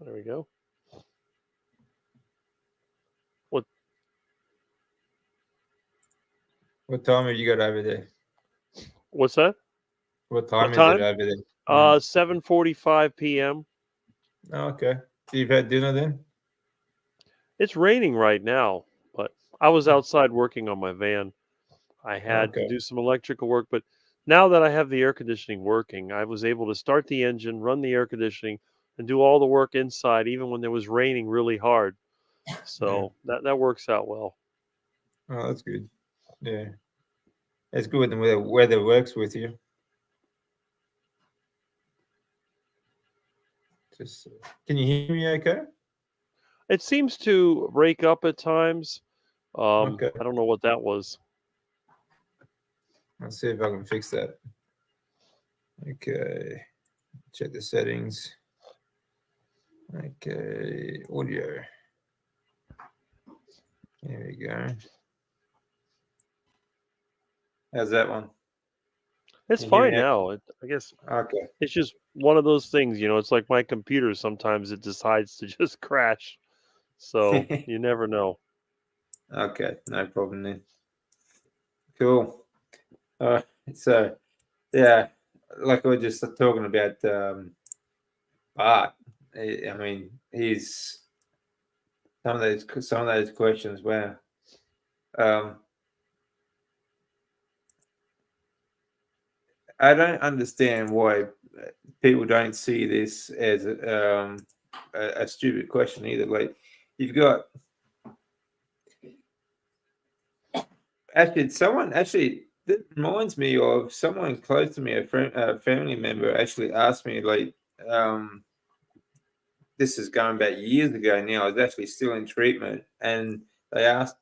There we go. What What time have you got over there? what's that? What What time is it time? over there? Mm. 7:45 p.m. Oh, okay. So you've had dinner then? It's raining right now, but I was outside working on my van. I had to Okay. do some electrical work, but now that I have the air conditioning working, I was able to start the engine, run the air conditioning, and do all the work inside, even when it was raining really hard. Yeah. So that works out well. Oh, that's good. Yeah. It's good when the weather works with you. Just can you hear me okay? It seems to break up at times. Okay. I don't know what that was. Let's see if I can fix that. Okay. Check the settings. Okay. Audio. There we go. How's that one? It's Can you hear fine me? now. I guess Okay. it's just one of those things, it's like my computer sometimes it decides to just crash. So you never know. Okay. No problem then. Cool. Uh, so yeah, like we were just talking about Bart. I mean, he's some of those questions where um, I don't understand why people don't see this as a stupid question either. Like you've got someone that reminds me of someone close to me, a family member actually asked me like um, this is going back years ago now. I was actually still in treatment, and they asked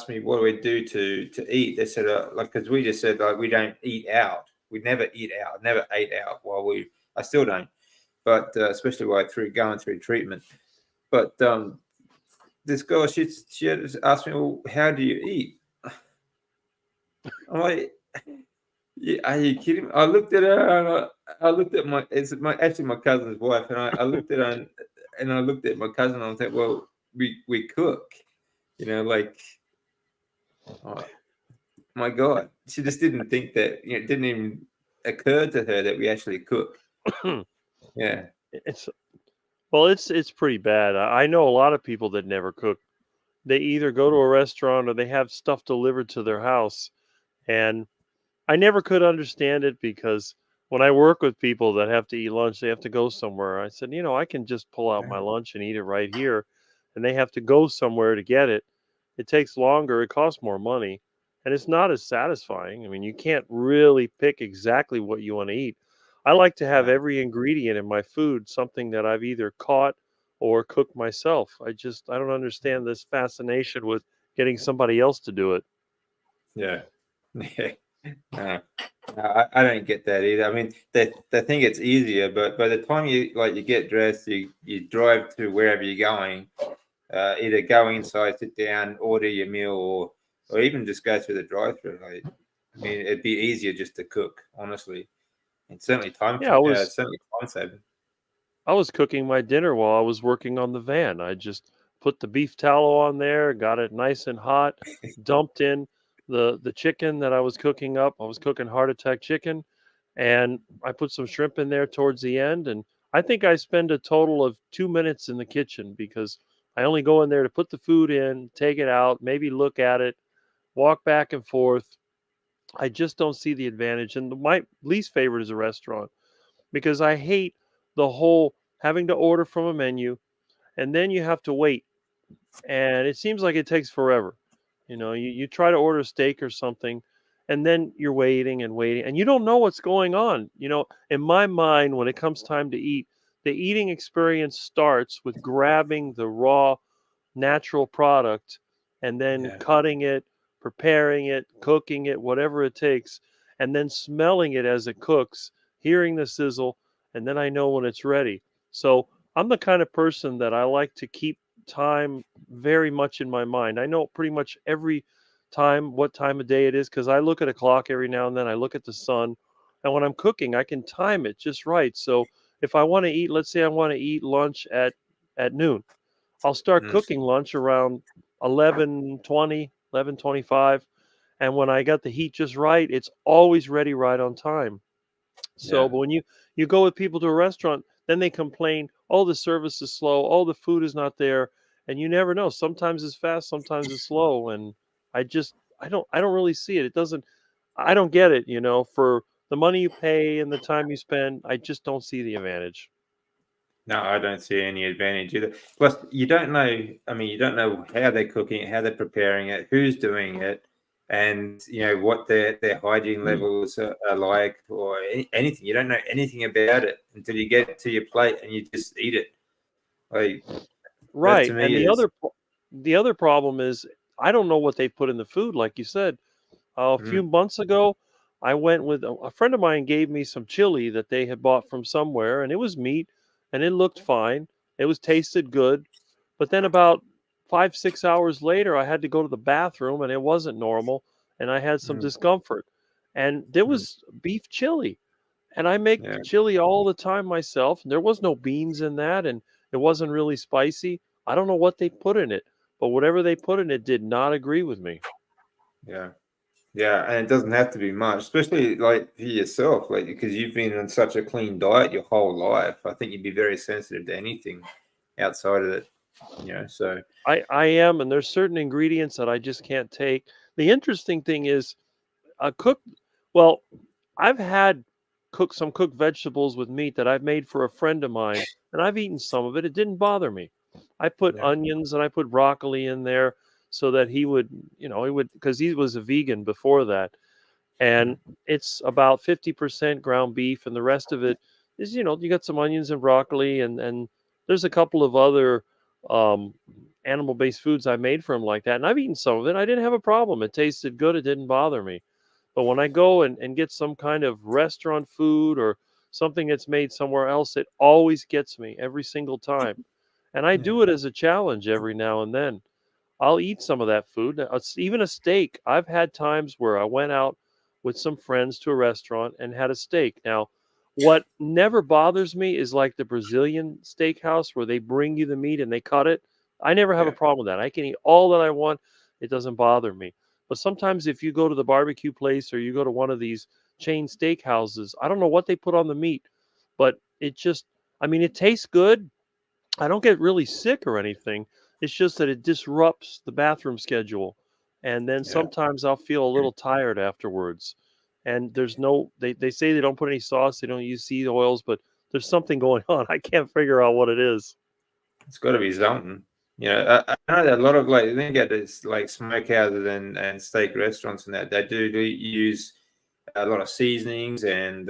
me what do we do to eat. They said like because we just said like we don't eat out. We never eat out. Never ate out while we. I still don't, but especially while through going through treatment. But this girl, she had asked me, well, how do you eat? I'm like, yeah, are you kidding me? I looked at her and I looked at it's actually my cousin's wife, and I looked at her and I looked at my cousin and I was like, well, we cook, like, oh my God, she just didn't think that, it didn't even occur to her that we actually cook. Yeah, it's well, it's pretty bad. I know a lot of people that never cook. They either go to a restaurant or they have stuff delivered to their house, and I never could understand it because when I work with people that have to eat lunch, they have to go somewhere. I said, I can just pull out my lunch and eat it right here, and they have to go somewhere to get it. It takes longer, it costs more money, and it's not as satisfying. I mean, you can't really pick exactly what you want to eat. I like to have yeah, every ingredient in my food something that I've either caught or cooked myself. I don't understand this fascination with getting somebody else to do it. yeah. Yeah. Uh, I don't get that either. I mean, they think it's easier, but by the time you get dressed, you drive to wherever you're going. Either go inside, sit down, order your meal, or even just go through the drive-through. Like, I mean, it'd be easier just to cook, honestly. It's Yeah, certainly time saving. I was cooking my dinner while I was working on the van. I just put the beef tallow on there, got it nice and hot, dumped in the chicken that I was cooking up. I was cooking heart attack chicken, and I put some shrimp in there towards the end. And I think I spend a total of 2 minutes in the kitchen because I only go in there to put the food in, take it out, maybe look at it, walk back and forth. I just don't see the advantage. And my least favorite is a restaurant because I hate the whole having to order from a menu and then you have to wait. And it seems like it takes forever. You try to order a steak or something, and then you're waiting and waiting, and you don't know what's going on. In my mind, when it comes time to eat, the eating experience starts with grabbing the raw, natural product and then Yeah, cutting it, preparing it, cooking it, whatever it takes, and then smelling it as it cooks, hearing the sizzle, and then I know when it's ready. So I'm the kind of person that I like to keep time very much in my mind. I know pretty much every time what time of day it is because I look at a clock every now and then. I look at the sun, and when I'm cooking, I can time it just right. So if I want to eat, let's say I want to eat lunch at noon, I'll start Mm, cooking lunch around 11:20, 11:25, and when I got the heat just right, it's always ready right on time. So, yeah. but when you go with people to a restaurant, then they complain, "Oh, the service is slow. Oh, the food is not there." And you never know. Sometimes it's fast, sometimes it's slow, and I just I don't really see it. It doesn't I don't get it, for the money you pay and the time you spend, I just don't see the advantage. No, I don't see any advantage either. Plus, you don't know. I mean, you don't know how they're cooking it, how they're preparing it, who's doing it, and what their hygiene levels are like, or anything. You don't know anything about it until you get it to your plate and you just eat it. Like that to Right. me And is. the other problem is I don't know what they put in the food, like you said. A few Mm, months ago, I went with a friend of mine gave me some chili that they had bought from somewhere, and it was meat, and it looked fine. It was tasted good, but then about 5, 6 hours later, I had to go to the bathroom, and it wasn't normal, and I had some mm, discomfort. And there mm, was beef chili, and I make yeah, chili all the time myself. And there was no beans in that, and it wasn't really spicy. I don't know what they put in it, but whatever they put in it did not agree with me. yeah. Yeah, and it doesn't have to be much, especially like for yourself, like because you've been on such a clean diet your whole life. I think you'd be very sensitive to anything outside of it. So I am, and there's certain ingredients that I just can't take. The interesting thing is, cooked. Well, I've had cooked vegetables with meat that I've made for a friend of mine, and I've eaten some of it. It didn't bother me. I put yeah, onions and I put broccoli in there so that he would because he was a vegan before that, and mm, it's about 50% ground beef, and the rest of it is you got some onions and broccoli, and there's a couple of other um, animal based foods I made for him like that, and I've eaten some of it. I didn't have a problem. It tasted good. It didn't bother me. But when I go and get some kind of restaurant food or something that's made somewhere else, it always gets me every single time. And I yeah, do it as a challenge every now and then. I'll eat some of that food. Even a steak. I've had times where I went out with some friends to a restaurant and had a steak. Now, what never bothers me is like the Brazilian steakhouse where they bring you the meat and they cut it. I never have a yeah, problem with that. I can eat all that I want. It doesn't bother me. But sometimes if you go to the barbecue place or you go to one of these chain steakhouses, I don't know what they put on the meat, but I mean, it tastes good. I don't get really sick or anything. It's just that it disrupts the bathroom schedule. And then yeah. sometimes I'll feel a little tired afterwards. And they say they don't put any sauce, they don't use seed oils, but there's something going on. I can't figure out what it is. It's got to be something. I know that a lot of like I think at this like smokehouses and steak restaurants and that they do use a lot of seasonings and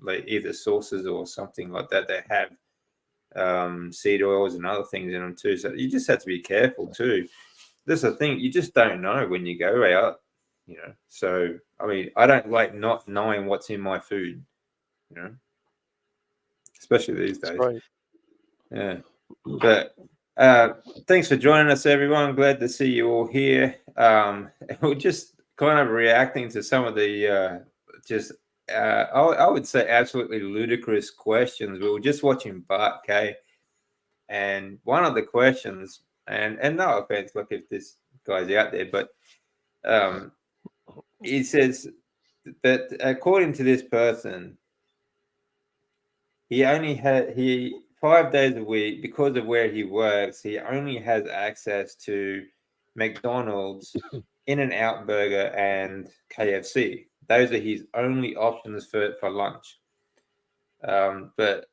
like either sauces or something like that. They have seed oils and other things in them too. So you just have to be careful too. That's the thing. You just don't know when you go out. So I mean, I don't like not knowing what's in my food. You know, especially these That's days. right. Yeah. But uh, thanks for joining us, everyone. Glad to see you all here. We're just kind of reacting to some of the just I would say absolutely ludicrous questions. We were just watching Bart K, and one of the questions, and no offense, look if this guy's out there, but um, it says that according to this person, he 5 days a week because of where he works. He only has access to McDonald's, In and Out Burger, and KFC. Those are his only options for lunch. But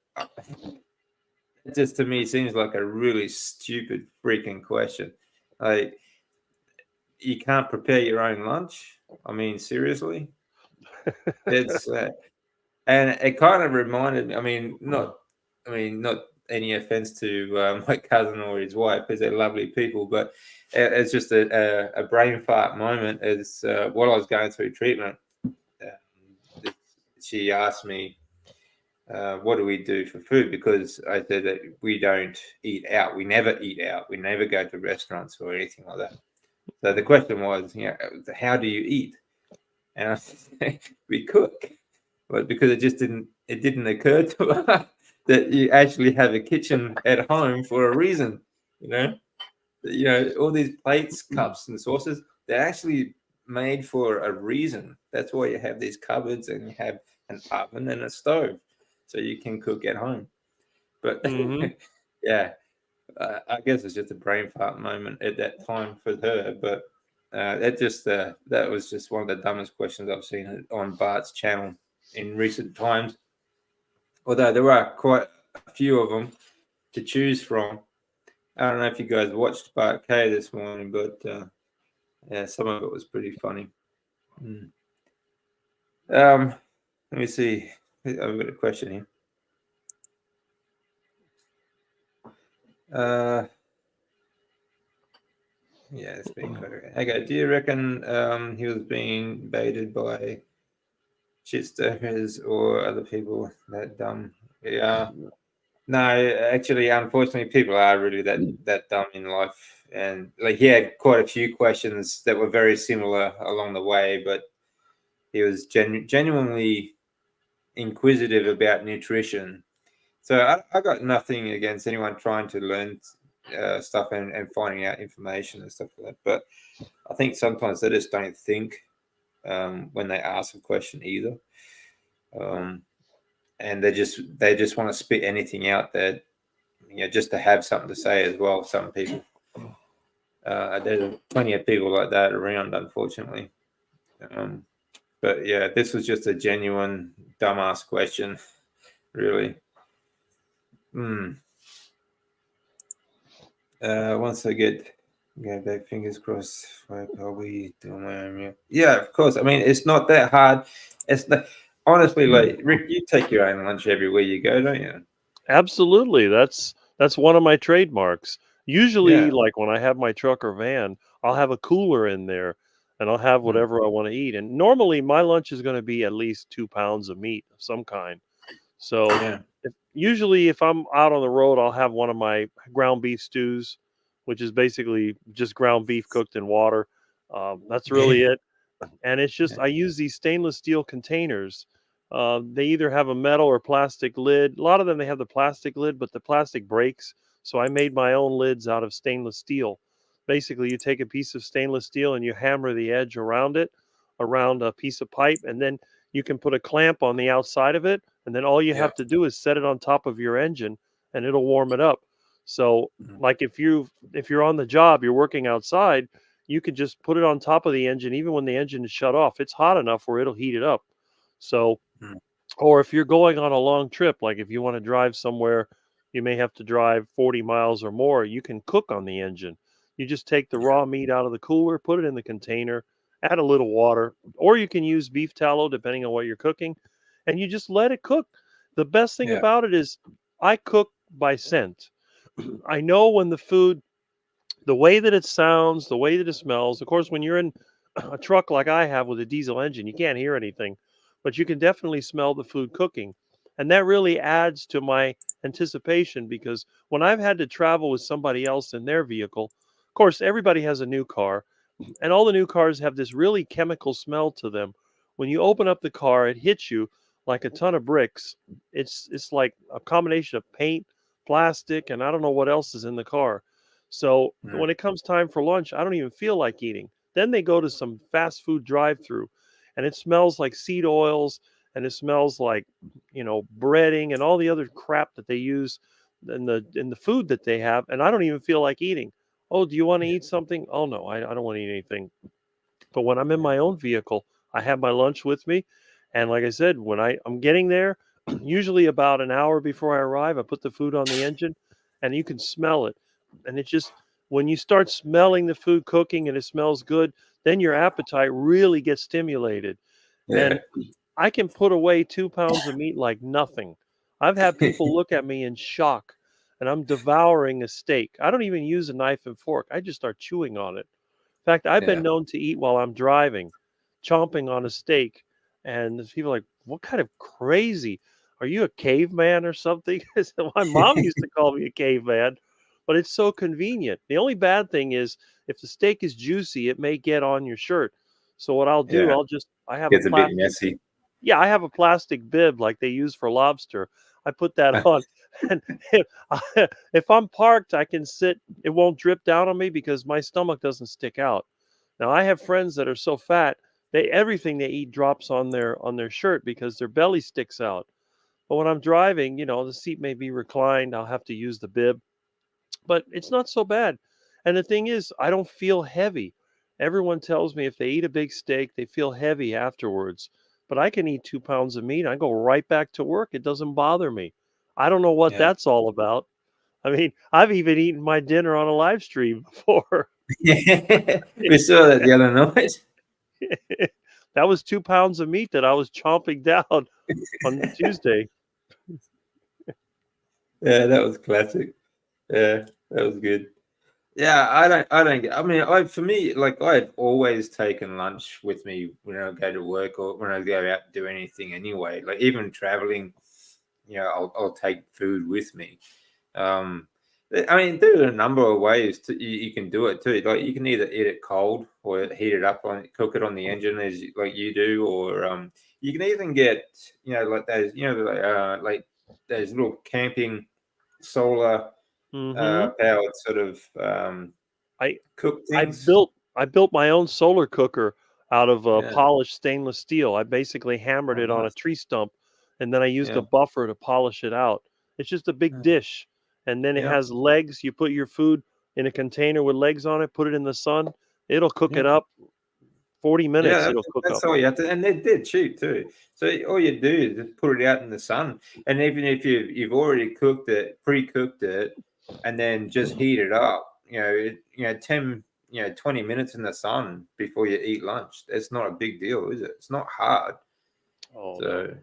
it just to me seems like a really stupid freaking question. Like you can't prepare your own lunch. I mean, seriously, it's and it kind of reminded me. I mean, not any offense to my cousin or his wife, because they're lovely people, but it's just a brain fart moment. As while I was going through treatment, um, she asked me, "What do we do for food?" Because I said that we don't eat out. We never eat out. We never go to restaurants or anything like that. So the question was, how do you eat? And I said, we cook. But because it didn't occur to her. that you actually have a kitchen at home for a reason. You know, all these plates, cups, and saucers, they're actually made for a reason. That's why you have these cupboards and you have an oven and a stove, so you can cook at home. But Hmm. yeah, I guess it's just a brain fart moment at that time for her. But that was just one of the dumbest questions I've seen on Bart's channel in recent times. Although there are quite a few of them to choose from. I don't know if you guys watched Bart K this morning, but yeah, some of it was pretty funny. Mm. Let me see. I've got a question here. Uh, yeah, it's been quite okay. Do you reckon he was being baited by shitstormers or other people that dumb? Yeah. No, actually, unfortunately, people are really that dumb in life, and like he had quite a few questions that were very similar along the way, but he was genuinely inquisitive about nutrition. So I got nothing against anyone trying to learn stuff and finding out information and stuff like that, but I think sometimes they just don't think when they ask a question either, um, and they just want to spit anything out that just to have something to say as well. Some people, there's plenty of people like that around, unfortunately. Um, but yeah, this was just a genuine dumbass question, really. Hmm. Once I get back, fingers crossed. Like, I'll be doing my own meal. Yeah, of course. I mean, it's not that hard. It's not, honestly, like Rick, you take your own lunch everywhere you go, don't you? Absolutely. That's one of my trademarks. Yeah. Usually, like when I have my truck or van, I'll have a cooler in there and I'll have Mm. whatever I want to eat. And normally my lunch is going to be at least 2 pounds of meat of some kind. So Yeah. usually if I'm out on the road, I'll have one of my ground beef stews, which is basically just ground beef cooked in water. That's really Yeah. it. And it's just Yeah. I use these stainless steel containers. They either have a metal or plastic lid. A lot of them they have the plastic lid, but the plastic breaks. So I made my own lids out of stainless steel. Basically, you take a piece of stainless steel and you hammer the edge around it, around a piece of pipe, and then you can put a clamp on the outside of it, and then all you Yeah. have to do is set it on top of your engine, and it'll warm it up. So, Mm. like if you're on the job, you're working outside, you could just put it on top of the engine even when the engine is shut off. It's hot enough where it'll heat it up. So, Mm. or if you're going on a long trip, like if you want to drive somewhere, you may have to drive 40 miles or more, you can cook on the engine. You just take the raw meat out of the cooler, put it in the container, add a little water, or you can use beef tallow depending on what you're cooking, and you just let it cook. The best thing Yeah. about it is I cook by scent. I know when the way that it sounds, the way that it smells. Of course, when you're in a truck like I have with a diesel engine, you can't hear anything, but you can definitely smell the food cooking. And that really adds to my anticipation because when I've had to travel with somebody else in their vehicle, of course, everybody has a new car, and all the new cars have this really chemical smell to them. When you open up the car, it hits you like a ton of bricks. It's like a combination of paint, plastic, and I don't know what else is in the car. So Mm. when it comes time for lunch, I don't even feel like eating. Then they go to some fast food drive-through, and it smells like seed oils, and it smells like breading and all the other crap that they use in the food that they have, and I don't even feel like eating. Oh, do you want to Yeah. eat something? Oh no, I don't want to eat anything. But when I'm in Yeah. my own vehicle, I have my lunch with me. And like I said, when I'm getting there, usually about an hour before I arrive, I put the food on the engine and you can smell it. And it's just when you start smelling the food cooking and it smells good, then your appetite really gets stimulated. Yeah. And I can put away 2 pounds of meat like nothing. I've had people look at me in shock and I'm devouring a steak. I don't even use a knife and fork. I just start chewing on it. In fact, I've been Yeah. known to eat while I'm driving, chomping on a steak, and there's people like, "What kind of crazy? Are you a caveman or something?" My mom used to call me a caveman, but it's so convenient. The only bad thing is if the steak is juicy, it may get on your shirt. So what I'll do, Yeah. I have a Gets a bit plastic messy. Yeah, I have a plastic bib like they use for lobster. I put that on, and if, if I'm parked, I can sit. It won't drip down on me because my stomach doesn't stick out. Now I have friends that are so fat they everything they eat drops on their shirt because their belly sticks out. But when I'm driving, the seat may be reclined. I'll have to use the bib, but it's not so bad. And the thing is, I don't feel heavy. Everyone tells me if they eat a big steak, they feel heavy afterwards. But I can eat 2 pounds of meat. I go right back to work. It doesn't bother me. I don't know what Yeah. that's all about. I mean, I've even eaten my dinner on a live stream before. We saw that the other night. That was 2 pounds of meat that I was chomping down on Tuesday. Yeah, that was classic. Yeah, that was good. Yeah, I don't get. I mean, for me, like I've always taken lunch with me when I go to work or when I go out to do anything anyway. Like even traveling, I'll take food with me. Um, I mean, there are a number of ways you can do it too. Like you can either eat it cold or heat it up cook it on the engine like you do, or you can even get like those like those little camping solar Hmm. powered sort of I cook I things. built I built my own solar cooker out of Yeah. polished stainless steel. I basically hammered Oh, it on a nice. tree stump, and then I used a Yeah. buffer to polish it out. It's just a big dish, and then it Yeah. has legs. You put your food in a container with legs on it. Put it in the sun. It'll cook Yeah. it up. 40 Yeah. minutes. That's, It'll cook that's up. all you have to, and they're cheap too. So all you do is just put it out in the sun, and even if you've already cooked it, pre-cooked it, and then just heat it up, 10, 20 minutes in the sun before you eat lunch. It's not a big deal, is it? It's not hard. Oh no. So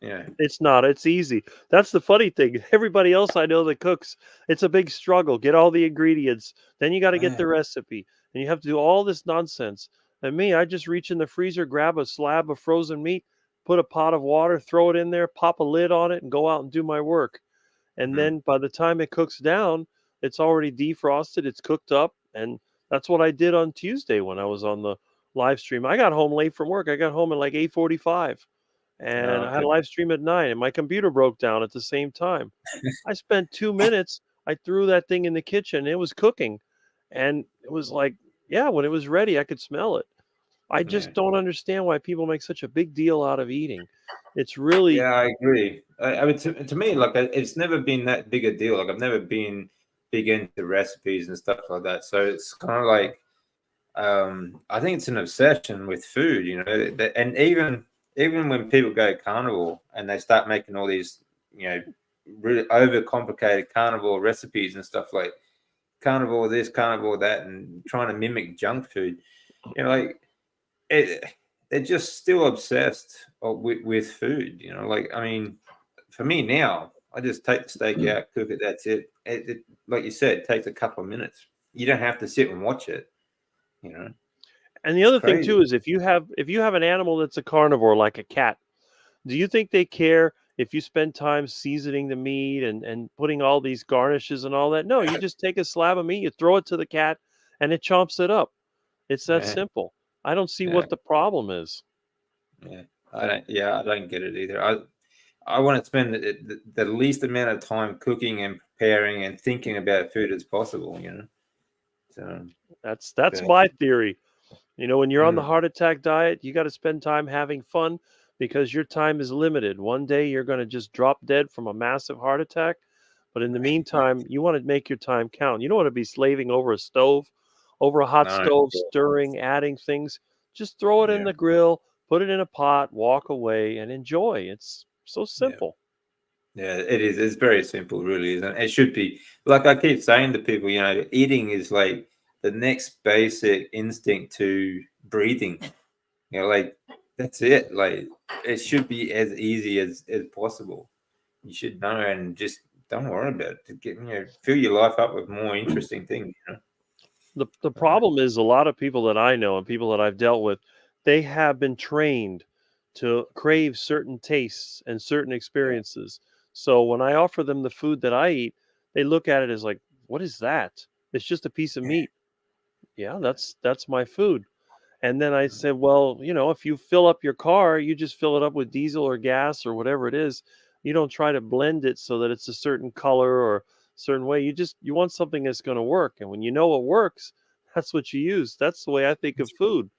yeah. It's not, it's easy. That's the funny thing. Everybody else I know that cooks, it's a big struggle. Get all the ingredients, then you gotta get Yeah. the recipe, and you have to do all this nonsense. And me, I just reach in the freezer, grab a slab of frozen meat, put a pot of water, throw it in there, pop a lid on it, and go out and do my work. And Mhm. then by the time it cooks down, it's already defrosted, it's cooked up, and that's what I did on Tuesday when I was on the live stream. I got home late from work. I got home at like 8:45 and Oh, I had a okay. live stream at 9 and my computer broke down at the same time. I spent 2 minutes, I threw that thing in the kitchen, it was cooking, and it was like, yeah, when it was ready, I could smell it. I Yeah. just don't understand why people make such a big deal out of eating. It's really Yeah, I agree. I mean, to me, like, it's never been that big a deal. Like, I've never been big into recipes and stuff like that. So it's kind of like, I think it's an obsession with food, and even when people go carnivore and they start making all these, you know, really overcomplicated carnivore recipes and stuff like carnivore this, carnivore that, and trying to mimic junk food, like it, they're just still obsessed with food. Like I mean, for me now, I just take the steak out, cook it. That's it. Like you said, it takes a couple of minutes. You don't have to sit and watch it. You know, and the it's other thing crazy. too is if you have an animal that's a carnivore like a cat, do you think they care if you spend time seasoning the meat and putting all these garnishes and all that? No, you just take a slab of meat, you throw it to the cat, and it chomps it up. It's that Yeah, simple. I don't see yeah, what the problem is. yeah. I don't. Yeah, I don't get it either. I want to spend the least amount of time cooking and preparing and thinking about food as possible. So, That's but, my theory. When you're on the mm, heart attack diet, you got to spend time having fun because your time is limited. One day you're going to just drop dead from a massive heart attack. But in the meantime, you want to make your time count. You don't want to be slaving over a stove, over a hot no, stove, stirring, adding things. Just throw it in yeah, the grill, put it in a pot, walk away, and enjoy. It's so yeah. simple. Yeah, it is. It's very simple, really, isn't it? It should be. Like I keep saying to people, eating is like the next basic instinct to breathing. Like that's it. Like it should be as easy as possible. You should know and just don't worry about it. To get fill your life up with more interesting things. The Uh, problem is a lot of people that I know and people that I've dealt with, they have been trained to crave certain tastes and certain yeah, experiences. So when I offer them the food that I eat, they look at it as like, "What is that? It's just a piece of meat." Yeah, yeah, that's my food. And then I said, well, if you fill up your car, you just fill it up with diesel or gas or whatever it is. You don't try to blend it so that it's a certain color or certain way. You want something that's going to work. And when you know what works, that's what you use. That's the way I think of food.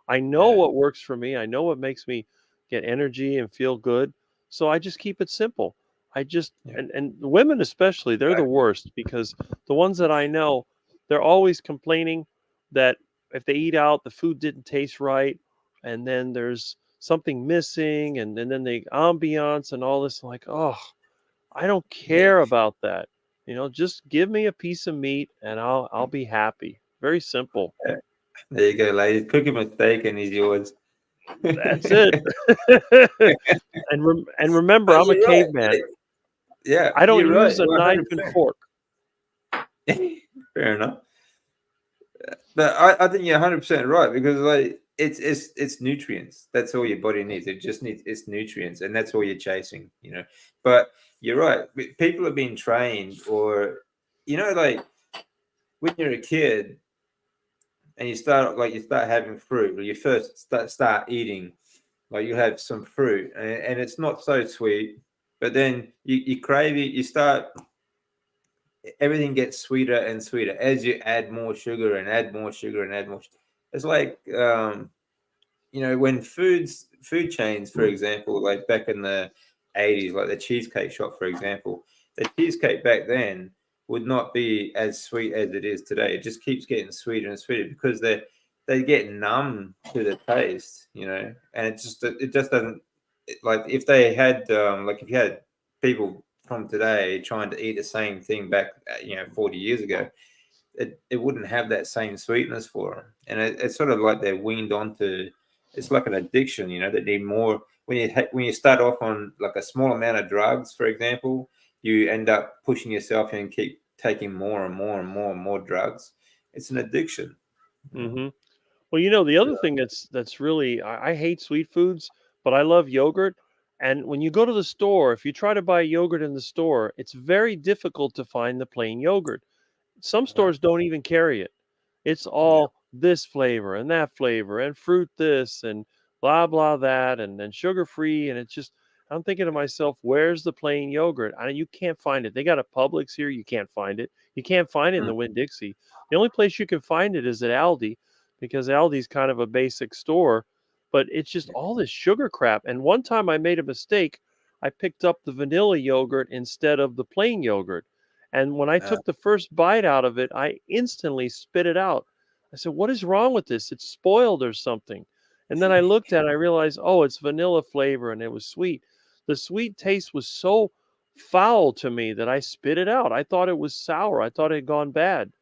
I know Yeah, what works for me. I know what makes me get energy and feel good. So I just keep it simple. I just yeah, and the women especially, they're the exactly. worst because the ones that I know, they're always complaining that if they eat out, the food didn't taste right, and then there's something missing, and then the ambiance and all this. Like, oh, I don't Yeah, care about that. Just give me a piece of meat and I'll be happy. Very simple. yeah. There you go, ladies. Cook him a steak and he's yours. That's it. And remember, But I'm a you're right. caveman. Yeah, I don't you're right. use a knife and 100%. fork. Fair enough. But I think you're 100% right because like it's nutrients. That's all your body needs. It just needs its nutrients, and that's all you're chasing. But you're right. People have been trained, or like when you're a kid and you start having fruit, or you first start eating, like you have some fruit, and it's not so sweet, but then you crave it. You start everything gets sweeter and sweeter as you add more sugar and add more sugar and add more. It's like when food chains, for example, like back in the 80s, like the cheesecake shop, for example, the cheesecake back then would not be as sweet as it is today. It just keeps getting sweeter and sweeter because they get numb to the taste, and it just doesn't like if they had like if you had people from today trying to eat the same thing back 40 years ago, it wouldn't have that same sweetness for them. And it's sort of like they're weaned onto. It's like an addiction, they need more. When you start off on like a small amount of drugs, for example, you end up pushing yourself and keep taking more and more and more and more drugs. It's an addiction. Hmm. Well, the other thing that's really I hate sweet foods, but I love yogurt. And when you go to the store, if you try to buy yogurt in the store, it's very difficult to find the plain yogurt. Some Uh, stores don't even carry it. It's yeah, all this flavor and that flavor and fruit this and blah blah that and then sugar free, and it's just I'm thinking to myself, where's the plain yogurt? You can't find it. They got a Publix here, you can't find it. You can't find it in mm, the Winn Dixie. The only place you can find it is at Aldi because Aldi's kind of a basic store, but it's just yeah, all this sugar crap. And one time I made a mistake. I picked up the vanilla yogurt instead of the plain yogurt. And when I uh, took the first bite out of it, I instantly spit it out. I said, "What is wrong with this? It's spoiled or something." And then I looked at it, I realized, oh, it's vanilla flavor and it was sweet. The sweet taste was so foul to me that I spit it out. I thought it was sour. I thought it had gone bad.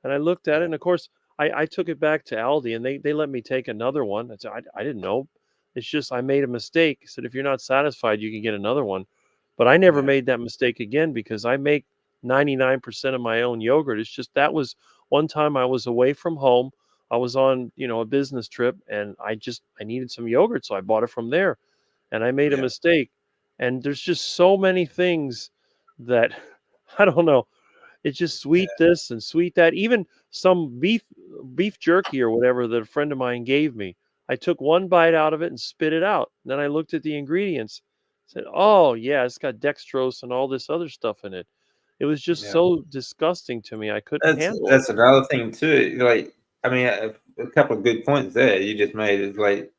And I looked at it, yeah, and of course, I took it back to Aldi and they let me take another one. I didn't know. It's just I made a mistake. I said, if you're not satisfied, you can get another one. But I never yeah, made that mistake again because I make 99% of my own yogurt. It's just that was one time I was away from home. I was on, a business trip and I needed some yogurt, so I bought it from there and I made a yeah, mistake. And there's just so many things that I don't know. It's just yeah, sweet this and sweet that. Even some beef jerky or whatever that a friend of mine gave me. I took one bite out of it and spit it out. Then I looked at the ingredients. Said, "Oh, yeah, it's got dextrose and all this other stuff in it." It was just yeah. so disgusting to me. I couldn't That's handle it. that's another thing too. Like, I mean, a couple of good points there you just made is like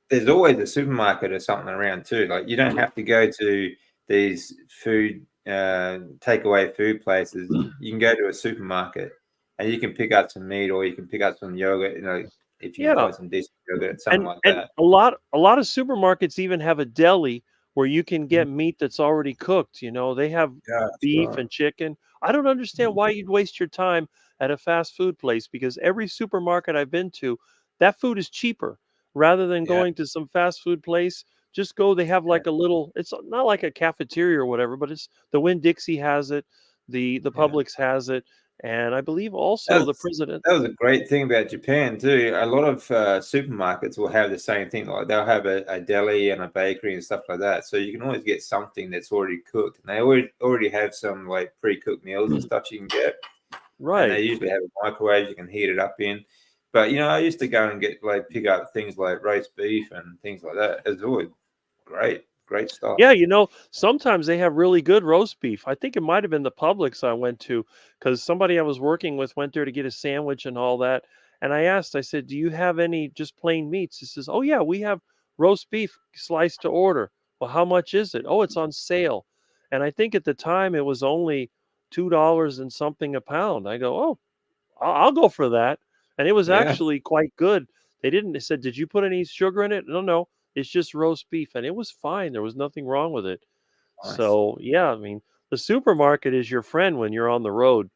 there's always a supermarket or something around too. Like, you don't have to go to these food takeaway food places. You can go to a supermarket and you can pick up some meat or you can pick up some yogurt. If you can Yeah, find some decent yogurt, something and like and that. a lot of supermarkets even have a deli where you can Mhm. get meat that's already cooked. They have Yeah, that's beef right. and chicken. I don't understand why you'd waste your time at a fast food place because every supermarket I've been to, that food is cheaper rather than Yeah, going to some fast food place. Just go. They have yeah, like a little. It's not like a cafeteria or whatever, but it's the Winn Dixie has it, the yeah. Publix has it, and I believe also the That's president. that was a great thing about Japan too. A lot of supermarkets will have the same thing. Like, they'll have a deli and a bakery and stuff like that. So you can always get something that's already cooked. And they already have some like pre-cooked meals and stuff you can get. And they Right. usually have a microwave you can heat it up in. But I used to go and pick up things like roast beef and things like that. It's always great stuff. Yeah, sometimes they have really good roast beef. I think it might have been the Publix I went to because somebody I was working with went there to get a sandwich and all that. And I asked, I said, "Do you have any just plain meats?" He says, "Oh yeah, we have roast beef sliced to order." Well, how much is it? Oh, it's on sale. And I think at the time it was only $2 and something a pound. I go, "Oh, I'll go for that." And it was Yeah, actually quite good. They said, "Did you put any sugar in it?" No, no, it's just roast beef. And it was fine. There was nothing wrong with it. nice. So, yeah, I mean, the supermarket is your friend when you're on the road.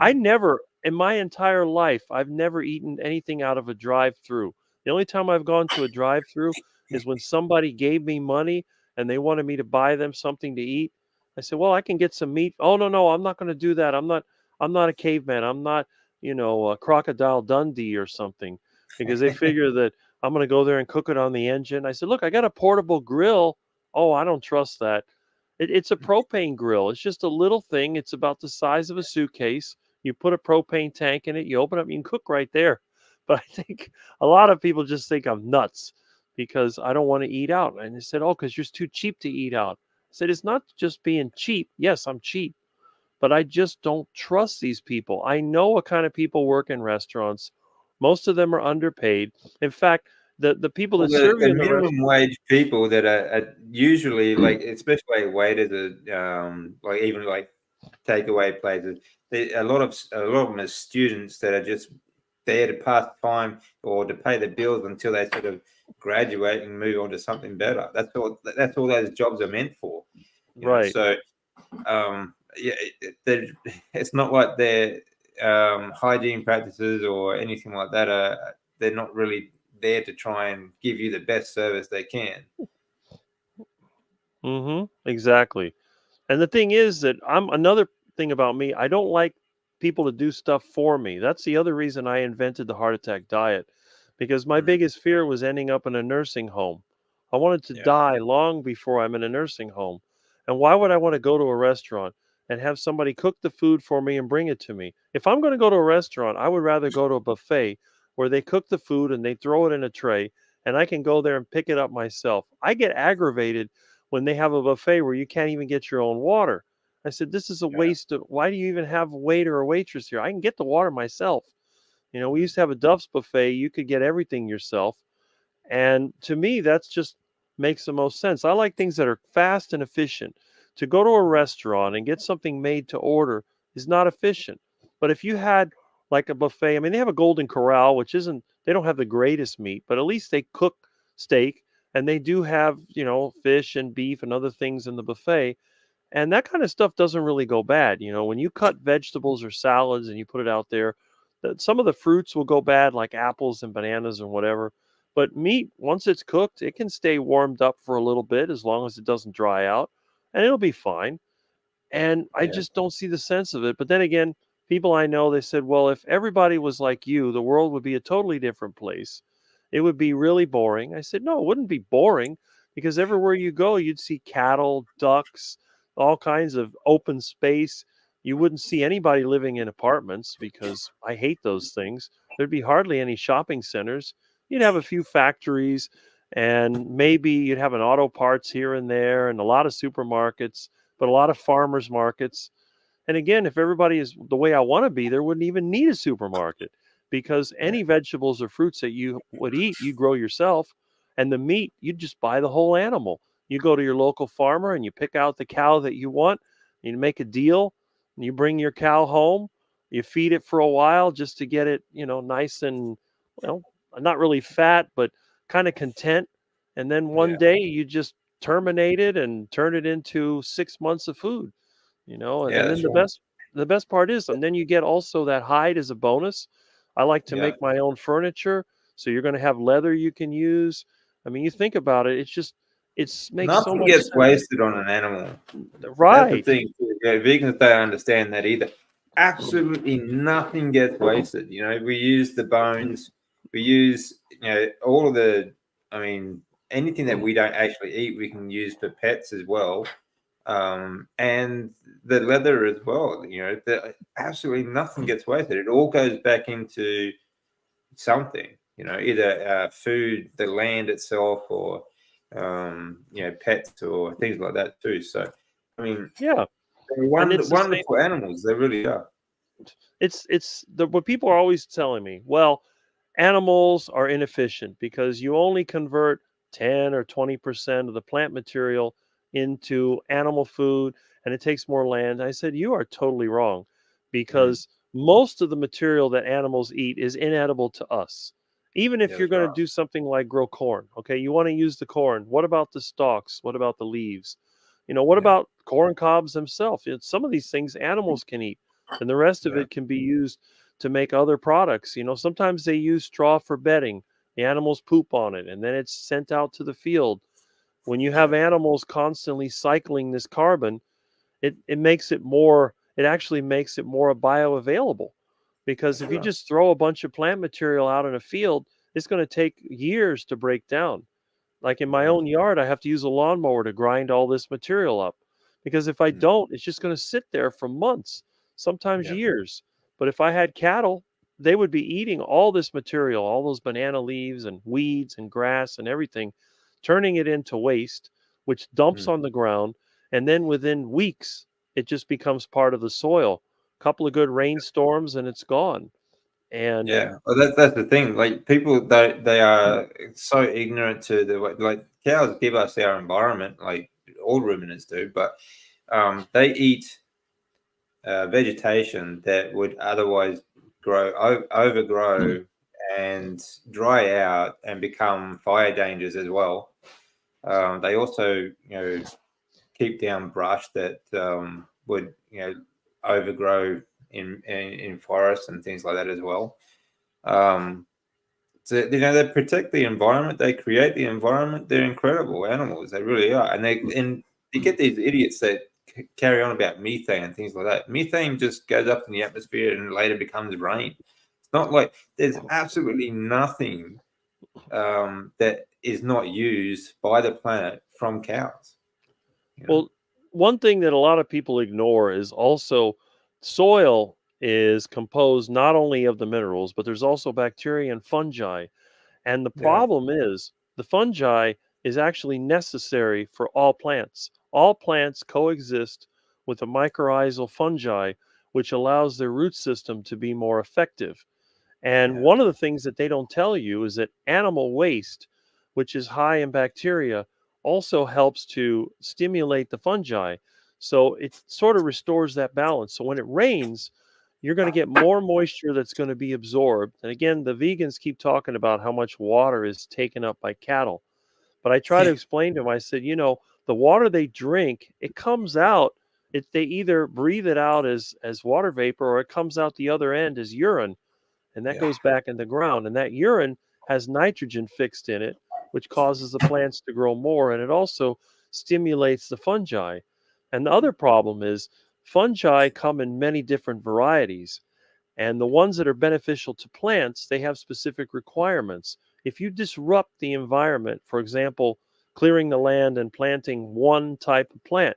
I Mm. never, in my entire life, I've never eaten anything out of a drive-through. The only time I've gone to a drive-through is when somebody gave me money and they wanted me to buy them something to eat. I said, "Well, I can get some meat." "Oh, no, no, I'm not going to do that. I'm not a caveman. I'm not, a crocodile Dundee or something." Because they figure that I'm going to go there and cook it on the engine. I said, "Look, I got a portable grill." "Oh, I don't trust that." It's a propane grill. It's just a little thing. It's about the size of a suitcase. You put a propane tank in it, you open up, you can cook right there. But I think a lot of people just think I'm nuts because I don't want to eat out. And they said, "Oh, because you're too cheap to eat out." I said, "It's not just being cheap. Yes, I'm cheap, but I just don't trust these people. I know what kind of people work in restaurants. Most of them are underpaid. In fact, the people Well, that serve the you in the rest, minimum wage people that are usually especially waiters, even takeaway places. A lot of them are students that are just there to pass time or to pay the bills until they sort of graduate and move on to something better. That's all those jobs are meant for. right. So yeah, it's not like their hygiene practices or anything like that are they're not really there to try and give you the best service they can. Exactly. And the thing is that I'm another thing about me, I don't like people to do stuff for me. That's the other reason I invented the heart attack diet because my Mm, biggest fear was ending up in a nursing home. I wanted to yeah, die long before I'm in a nursing home. And why would I want to go to a restaurant and have somebody cook the food for me and bring it to me? If I'm going to go to a restaurant, I would rather go to a buffet where they cook the food and they throw it in a tray and I can go there and pick it up myself. I get aggravated when they have a buffet where you can't even get your own water. I said, "This is a yeah, waste of why do you even have a waiter or waitress here? I can get the water myself." We mm, used to have a Duff's buffet, you could get everything yourself. And to me, that's just makes the most sense. I like things that are fast and efficient. To go to a restaurant and get something made to order is not efficient. But if you had like a buffet, I mean, they have a Golden Corral, which isn't, they don't have the greatest meat, but at least they cook steak and they do have, fish and beef and other things in the buffet. And that kind of stuff doesn't really go bad. When you cut vegetables or salads and you put it out there, some of the fruits will go bad, like apples and bananas and whatever. But meat, once it's cooked, it can stay warmed up for a little bit as long as it doesn't dry out, and it'll be fine. And I yeah, just don't see the sense of it. But then again, people I know, they said, "Well, if everybody was like you, the world would be a totally different place. It would be really boring." I said, "No, it wouldn't be boring because everywhere you go, you'd see cattle, ducks, all kinds of open space. You wouldn't see anybody living in apartments because I hate those things. There'd be hardly any shopping centers. You'd have a few factories and maybe you'd have an auto parts here and there and a lot of supermarkets, but a lot of farmers markets. And again, if everybody is the way I want to be, there wouldn't even need a supermarket because yeah, any vegetables or fruits that you would eat, you grow yourself. And the meat, you just buy the whole animal. You go to your local farmer and you pick out the cow that you want. You make a deal and you bring your cow home. You feed it for a while just to get it, nice and, well, not really fat, but kind of content. And then one yeah, day you just terminate it and turn it into 6 months of food, and, yeah. and then That's the right. best part is, and then you get also that hide as a bonus. I like to Yeah, make my own furniture, so you're going to have leather you can use. I mean, you think about it, it's makes so nothing much gets sense. wasted on an animal. That's the Right. thing. Yeah, vegans don't understand that either. Absolutely nothing gets wasted. We use the bones, we use all of the. I mean, anything that we don't actually eat, we can use for pets as well, and the leather as well. Absolutely nothing gets wasted. It all goes back into something, either food, the land itself, or pets or things like that too. So, I mean, Yeah, they're and it's the same. wonderful animals. They really are. It's what people are always telling me. Well, animals are inefficient because you only convert 10 or 20% of the plant material into animal food and it takes more land. I said, you are totally wrong Mm, because most of the material that animals eat is inedible to us. Even if yeah, you're that's going to right. do something like grow corn, okay, you want to use the corn. What about the stalks? What about the leaves? What Yeah, about corn cobs themselves? Some of these things animals can eat, and the rest of yeah, it can be used to make other products. Sometimes they use straw for bedding. The animals poop on it and then it's sent out to the field. When you have yeah, animals constantly cycling this carbon, it actually makes it more bioavailable. Because that's if you right. just throw a bunch of plant material out in a field, it's going to take years to break down. Like in my Yeah, own yard, I have to use a lawnmower to grind all this material up because if I mm, don't, it's just going to sit there for months, sometimes yeah, years. But if I had cattle, they would be eating all this material, all those banana leaves and weeds and grass and everything, turning it into waste, which dumps mm, on the ground. And then within weeks, it just becomes part of the soil. A couple of good rainstorms and it's gone. And yeah. Well, that's the thing. Like people, they are so ignorant to the way. Like cows give us our environment, like all ruminants do, but they eat vegetation that would otherwise overgrow and dry out and become fire dangers as well. They also, keep down brush that would, overgrow in forests and things like that as well. Um, so, they protect the environment. They create the environment. They're incredible animals. They really are. And you get these idiots that carry on about methane and things like that. Methane just goes up in the atmosphere and later becomes rain. It's not like there's absolutely nothing that is not used by the planet from cows. You know. well, one thing that a lot of people ignore is also soil is composed not only of the minerals, but there's also bacteria and fungi. And the Yeah. problem is the fungi is actually necessary for all plants. All plants coexist with a mycorrhizal fungi, which allows their root system to be more effective. And Yeah. one of the things that they don't tell you is that animal waste, which is high in bacteria, also helps to stimulate the fungi. So it sort of restores that balance. So when it rains, you're going to get more moisture that's going to be absorbed. And again, the vegans keep talking about how much water is taken up by cattle. But I try to Yeah. explain to them, I said, the water they drink, it comes out, they either breathe it out as water vapor or it comes out the other end as urine and that Yeah. goes back in the ground. And that urine has nitrogen fixed in it, which causes the plants to grow more. And it also stimulates the fungi. And the other problem is fungi come in many different varieties. And the ones that are beneficial to plants, they have specific requirements. If you disrupt the environment, for example, clearing the land and planting one type of plant,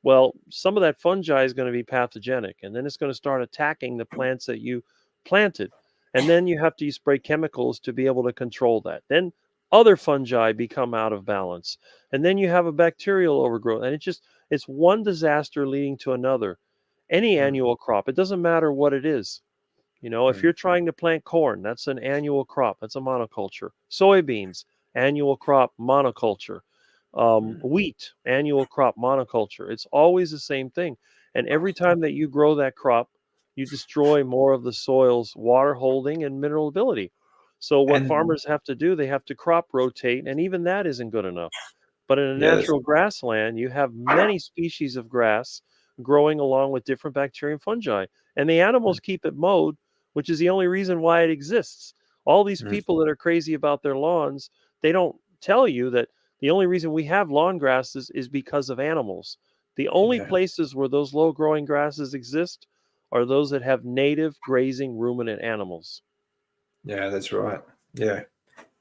well, some of that fungi is going to be pathogenic, and then it's going to start attacking the plants that you planted. And then you have to spray chemicals to be able to control that. Then other fungi become out of balance. And then you have a bacterial overgrowth. And it's one disaster leading to another. Any Mm, annual crop, it doesn't matter what it is. If mm, you're trying to plant corn, that's an annual crop. That's a monoculture. Soybeans, annual crop, monoculture. mm. Wheat, annual crop, monoculture. It's always the same thing. And every time that you grow that crop, you destroy more of the soil's water holding and mineral ability. So what And farmers have to do, they have to crop rotate, and even that isn't good enough. But in a yeah, that's natural grassland, you have many species of grass growing along with different bacteria and fungi. And the animals keep it mowed, which is the only reason why it exists. All these mm, people that are crazy about their lawns, they don't tell you that the only reason we have lawn grasses is because of animals. The only yeah, places where those low growing grasses exist are those that have native grazing ruminant animals. yeah, that's right. Yeah,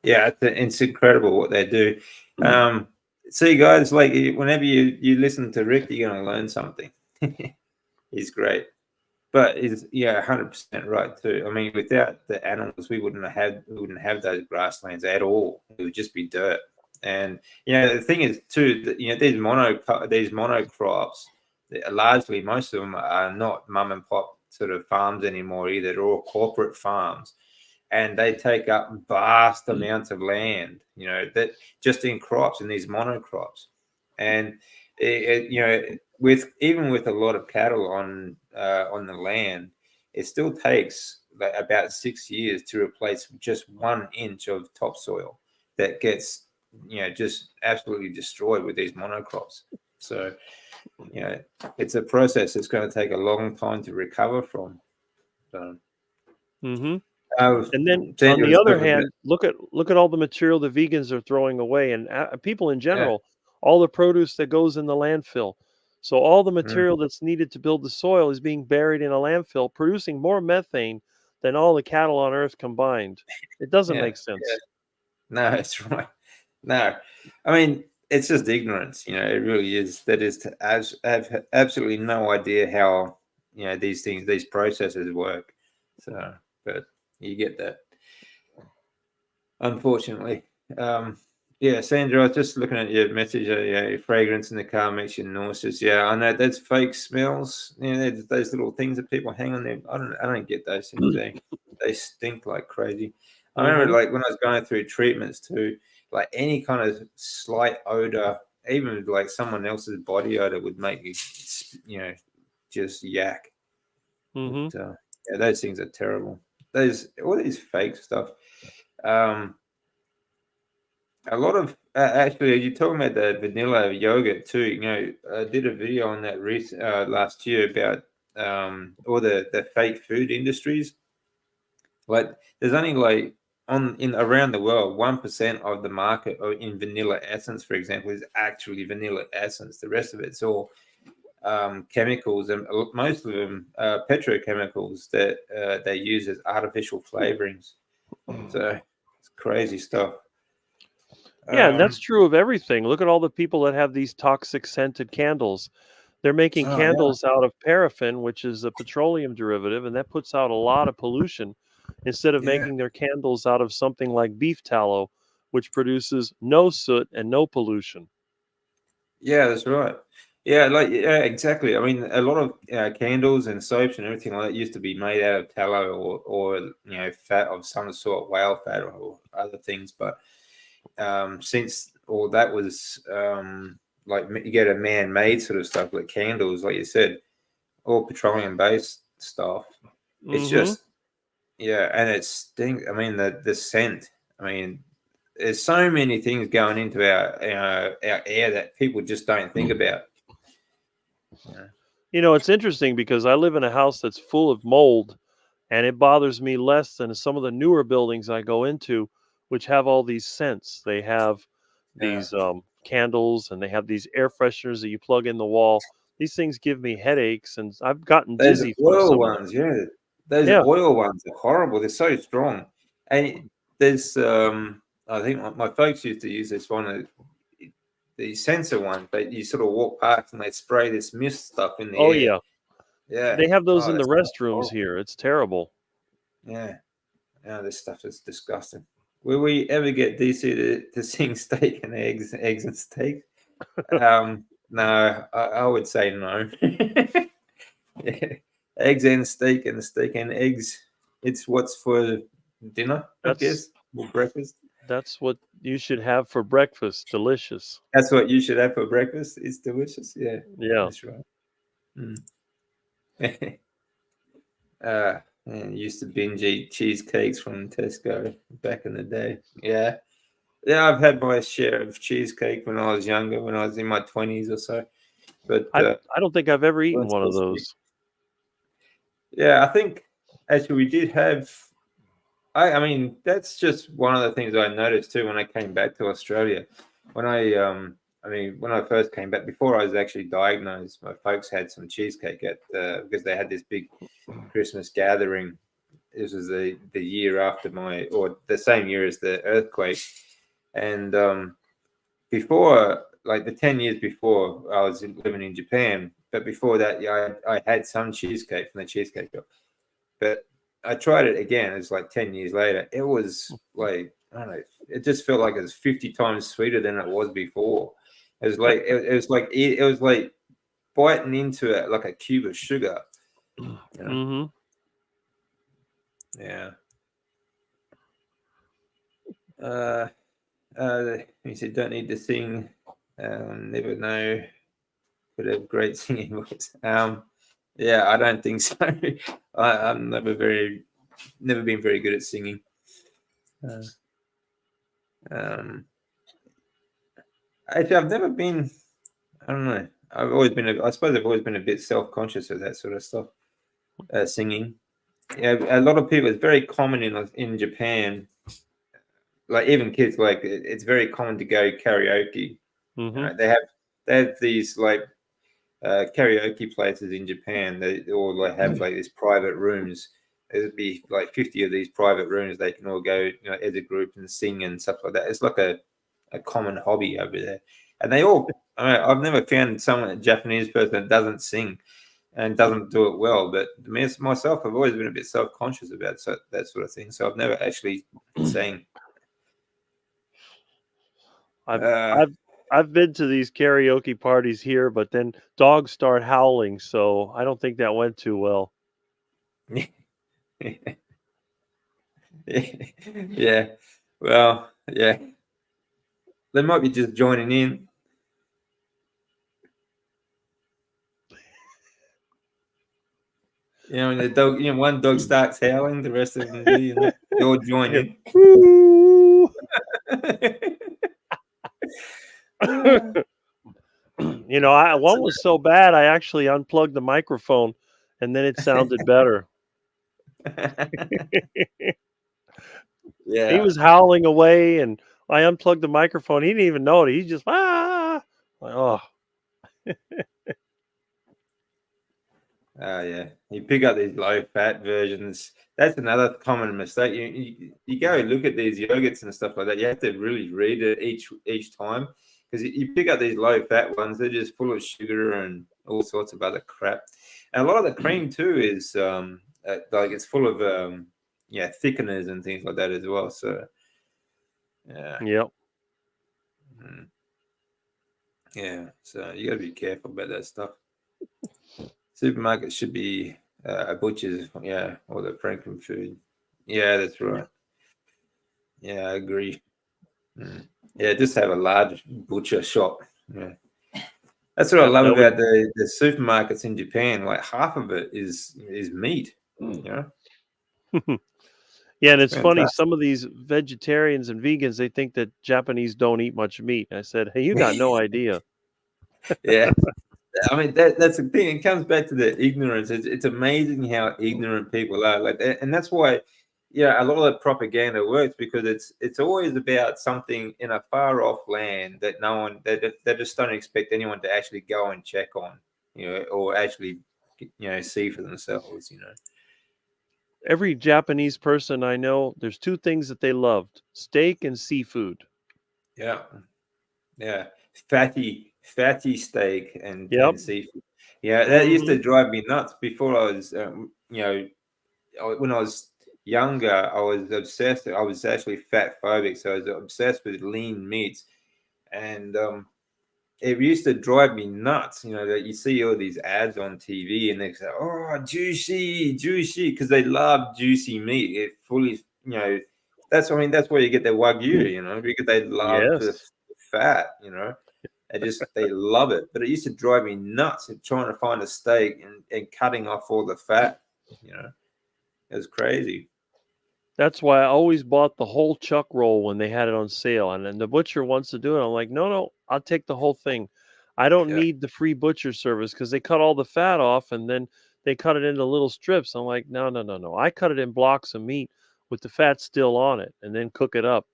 yeah, it's incredible what they do. Um, See, guys, like whenever you listen to Rick, you're gonna learn something. He's great. But is 100% right too. I mean, without the animals, we wouldn't have those grasslands at all. It would just be dirt. And the thing is too that these monocrops, largely most of them are not mum and pop sort of farms anymore either. They're all corporate farms, and they take up vast amounts of land. That just in crops, in these monocrops, and with even with a lot of cattle on the land, it still takes like about 6 years to replace just 1 inch of topsoil that gets just absolutely destroyed with these monocrops. So it's a process that's going to take a long time to recover from. So, Hmm. uh, And then on Sandra the was other talking about hand, look at all the material the vegans are throwing away, and people in yeah, general, all the produce that goes in the landfill. So all the mm, material that's needed to build the soil is being buried in a landfill, producing more methane than all the cattle on Earth combined. It doesn't yeah, make yeah. sense. No, it's right. No, I mean it's just ignorance. It really is. That is to have absolutely no idea how these things, these processes work. So, but you get that, unfortunately. Um, yeah, Sandra, I was just looking at your message. Your fragrance in the car makes you nauseous. Yeah, I know that's fake smells. Those little things that people hang on there. I don't get those things. They stink like crazy. I remember Hmm. like when I was going through treatments too, like any kind of slight odor, even like someone else's body odor would make you, just yak. Hmm. But yeah, those things are terrible. Those all these fake stuff. Um, a lot of actually, you're talking about the vanilla yogurt too. I did a video on that last year about all the fake food industries. Like, there's only like on in around the world 1% of the market in vanilla essence, for example, is actually vanilla essence. The rest of it's all chemicals, and most of them petrochemicals that they use as artificial flavorings. So it's crazy stuff. Yeah, and that's Um, true of everything. Look at all the people that have these toxic scented candles. They're making oh yeah, candles out of paraffin, which is a petroleum derivative, and that puts out a lot of pollution instead of yeah. making their candles out of something like beef tallow, which produces no soot and no pollution. Yeah, that's right. Yeah, exactly. I mean, a lot of candles and soaps and everything like that used to be made out of tallow or fat of some sort, whale fat or other things. But since all that was like you get a man-made sort of stuff like candles, like you said, all petroleum-based stuff. It's Mhm. just and it stinks. I mean, the scent. I mean, there's so many things going into our air that people just don't think about. Yeah. It's interesting because I live in a house that's full of mold, and it bothers me less than some of the newer buildings I go into, which have all these scents. They have Yeah. these candles, and they have these air fresheners that you plug in the wall. These things give me headaches, and I've gotten Those dizzy from oil some of them. ones, yeah. Those Yeah. oil ones are horrible. They're so strong. And there's I think my folks used to use this one, the sensor one, but you sort of walk past and they spray this mist stuff in the Oh air. yeah. Yeah. They have those Oh, in the that's restrooms horrible. here. It's terrible. Yeah. Yeah, this stuff is disgusting. Will we ever get DC to sing steak and eggs and steak? No, I would say no. Yeah. Eggs and steak and eggs. It's what's for dinner, I That's guess, or breakfast. that's what you should have for breakfast. Delicious. That's what you should have for breakfast. It's delicious. Yeah, Yeah. that's right. Mm. Man, used to binge eat cheesecakes from Tesco back in the day. Yeah, yeah, I've had my share of cheesecake when I was younger, when I was in my 20s or so. But I don't think I've ever eaten once one I of was sick. those. Yeah, I think actually we did have. I mean, that's just one of the things I noticed too when I came back to Australia. When when I first came back, before I was actually diagnosed, my folks had some cheesecake at because they had this big Christmas gathering. This was the year after or the same year as the earthquake, and before, like the 10 years before, I was living in Japan. but before that, yeah, I had some cheesecake from the cheesecake shop. But I tried it again. It's like 10 years later. It was like, I don't know. It just felt like it was 50 times sweeter than it was before. It was like biting into it like a cube of sugar. You know? Mm-hmm. Yeah. He said, "Don't need to sing. Never know. Could have great singing voice." Yeah, I don't think so. I'm never been very good at singing. Uh, um, Actually, I've never been. I don't know. I suppose I've always been a bit self-conscious of that sort of stuff. Singing. Yeah, a lot of people. It's very common in Japan. Like even kids, like it's very common to go karaoke. Mm-hmm. They have these like karaoke places in Japan. They all like have like these private rooms. There'd be like 50 of these private rooms. They can all go, as a group and sing and stuff like that. It's like a common hobby over there. And they all, I've never found a Japanese person that doesn't sing and doesn't do it well. But myself, I've always been a bit self conscious about that sort of thing. So I've never actually sang. I've Uh, I've I've been to these karaoke parties here, but then dogs start howling, so I don't think that went too well. yeah. Well, yeah. They might be just joining in. When the dog, one dog starts howling, the rest of them do. They all join Yeah. in. Woo! One was so bad I actually unplugged the microphone, and then it sounded better. He Yeah. was howling away, and I unplugged the microphone. He didn't even know it. He just like, oh. Oh yeah, you pick up these low fat versions. That's another common mistake. You go look at these yogurts and stuff like that. You have to really read it each time because you pick up these low fat ones. They're just full of sugar and all sorts of other crap. And a lot of the cream too is like it's full of thickeners and things like that as well. So yeah, Yep. mm, yeah. So you got to be careful about that stuff. Supermarkets should be a butcher's, yeah, or the Franklin food. Yeah, that's right. Yeah, I agree. Mm. Yeah, just have a large butcher shop. Yeah, that's what I love That about would. the supermarkets in Japan. Like half of it is meat. You know, Yeah, and it's it's funny. fantastic. Some of these vegetarians and vegans, they think that Japanese don't eat much meat. I said, "Hey, you got no idea." Yeah, I mean that's the thing. It comes back to the ignorance. It's amazing how ignorant people are. Like, and that's why, yeah, a lot of the propaganda works because it's always about something in a far off land that no one they just don't expect anyone to actually go and check on, or actually, see for themselves. Every Japanese person I know, there's two things that they loved: steak and seafood. Yeah, yeah, fatty steak Yep. and seafood. Yeah, that used Hmm. to drive me nuts before I was, when I was younger, I was obsessed. I was actually fat phobic, so I was obsessed with lean meats, and it used to drive me nuts. That you see all these ads on TV, and they say, "Oh, juicy, juicy," because they love juicy meat. It fully, that's where you get their wagyu. Because they love the Yes. fat. They love it. But it used to drive me nuts trying to find a steak and cutting off all the fat. You know. It was crazy. That's why I always bought the whole chuck roll when they had it on sale. And then the butcher wants to do it. I'm like, no, no, I'll take the whole thing. I don't Yeah, need the free butcher service because they cut all the fat off and then they cut it into little strips. I'm like, no, no, no, no. I cut it in blocks of meat with the fat still on it and then cook it up.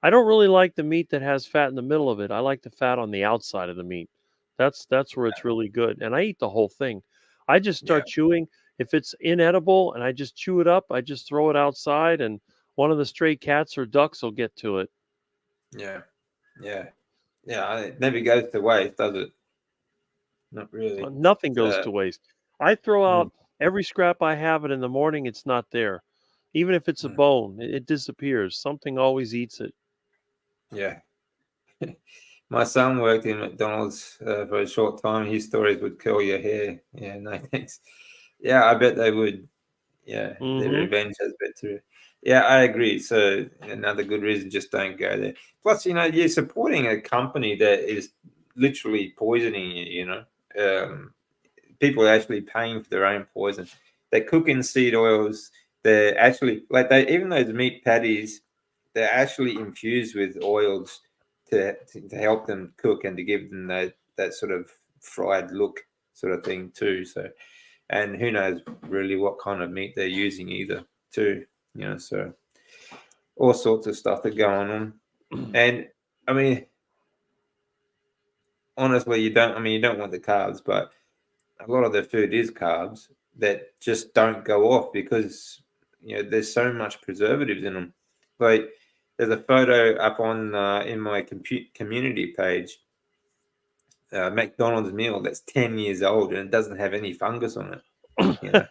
I don't really like the meat that has fat in the middle of it. I like the fat on the outside of the meat. That's where it's really good. And I eat the whole thing. I just yeah, start chewing. If it's inedible and I just chew it up, I just throw it outside and one of the stray cats or ducks will get to it. yeah, yeah, yeah. It never goes to waste, does it? not really. Nothing goes So, to waste. I throw mm, out every scrap I have, and in the morning it's not there. Even if it's a mm, bone, it disappears. Something always eats it. yeah. My son worked in McDonald's for a short time. His stories would curl your hair. Yeah, no thanks. Yeah, I bet they would. Yeah, the Mm-hmm. revenge aspect to it. Yeah, I agree. So another good reason, just don't go there. Plus, you're supporting a company that is literally poisoning you. People are actually paying for their own poison. They cook in seed oils. They're actually like they even those meat patties, they're actually infused with oils to help them cook and to give them that sort of fried look sort of thing too. So and who knows really what kind of meat they're using either too. So all sorts of stuff that going on. And I mean, honestly, you don't want the carbs, but a lot of the food is carbs that just don't go off because there's so much preservatives in them. Like there's a photo up on in my community page, McDonald's meal that's 10 years old and it doesn't have any fungus on it. You know,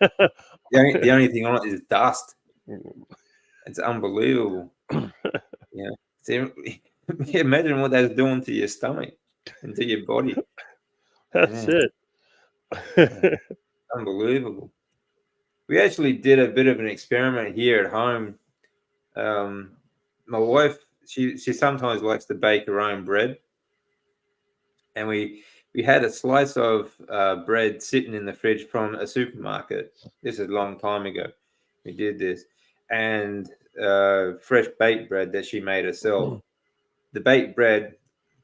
the only thing on it is dust. It's unbelievable. Yeah. So, imagine what that's doing to your stomach and to your body. That's Yeah, it. yeah, unbelievable. We actually did a bit of an experiment here at home. Um, my wife, she sometimes likes to bake her own bread, and we had a slice of bread sitting in the fridge from a supermarket. This is a long time ago. We did this, and fresh baked bread that she made herself. The baked bread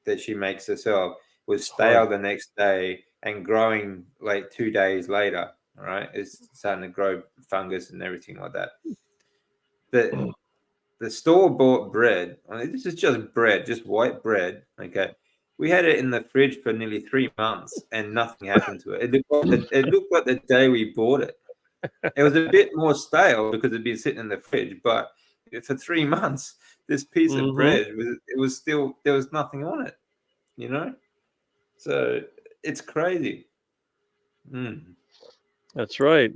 that she makes herself was Hard. stale the next day and growing like 2 days later. All right, it's starting to grow fungus and everything like that. The store bought bread. I mean, this is just bread, just white bread. Okay, we had it in the fridge for nearly 3 months and nothing happened to it. It looked like the day we bought it. It was a bit more stale because it'd been sitting in the fridge, but for 3 months, this piece of Mm-hmm. bread was still there was nothing on it. You know, so it's crazy. Mm, That's right.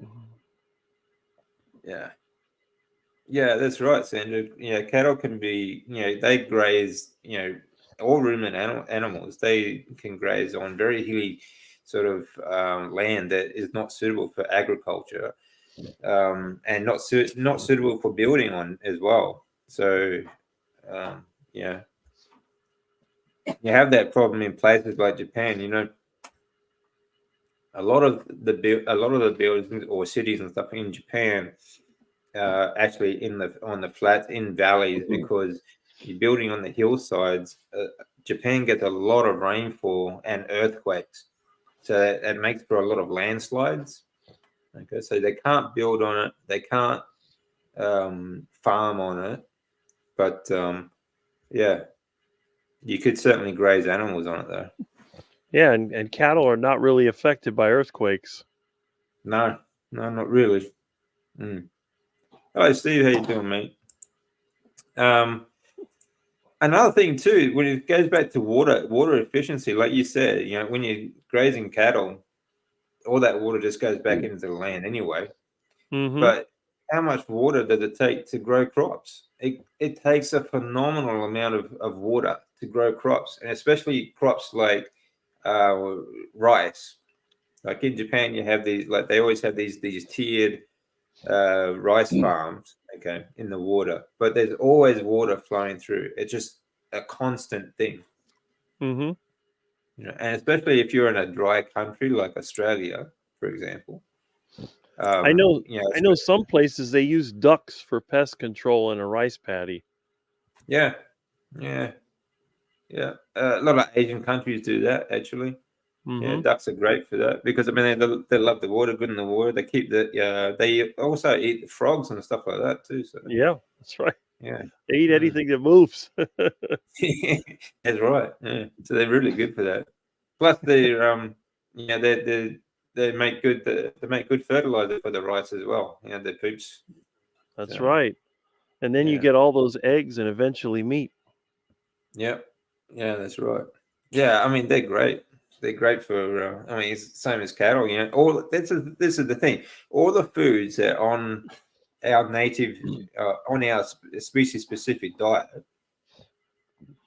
yeah. Yeah, that's right, Sandra. Cattle can be, they graze, all ruminant animals, they can graze on very hilly sort of land that is not suitable for agriculture, and not suitable for building on as well. So, um, yeah, you have that problem in places like Japan. A lot of the buildings or cities and stuff in Japan actually on the flats in valleys because you're building on the hillsides. Japan gets a lot of rainfall and earthquakes, so that makes for a lot of landslides. Okay, so they can't build on it, they can't farm on it, but yeah, you could certainly graze animals on it though. Yeah, and cattle are not really affected by earthquakes. No, no, not really. Mm. Hello, Steve. How you doing, mate? Um, Another thing too, when it goes back to water efficiency, like you said, when you're grazing cattle, all that water just goes back into the land anyway. Mm-hmm. But how much water does it take to grow crops? It takes a phenomenal amount of water to grow crops, and especially crops like uh, rice. Like in Japan, you have these, like they always have these tiered rice farms, okay, in the water, but there's always water flowing through. It's just a constant thing. Mm-hmm. And especially if you're in a dry country like Australia, for example. I Um, know you know, I know some places they use ducks for pest control in a rice paddy. yeah, yeah, yeah. A lot of Asian countries do that actually. Yeah, Mm-hmm. ducks are great for that because I mean they love the water, good in the water. They keep they also eat frogs and stuff like that too. So Yeah, that's right. yeah, They eat mm. anything that moves. That's right. Yeah, so they're really good for that. Plus they're yeah they make good fertilizer for the rice as well. Their poops. That's So right. And then you yeah. get all those eggs and eventually meat. Yep. Yeah, that's right. Yeah, I mean they're great. They're great for. I mean, it's the same as cattle. You know, all this is the thing. All the foods that are on our species specific diet,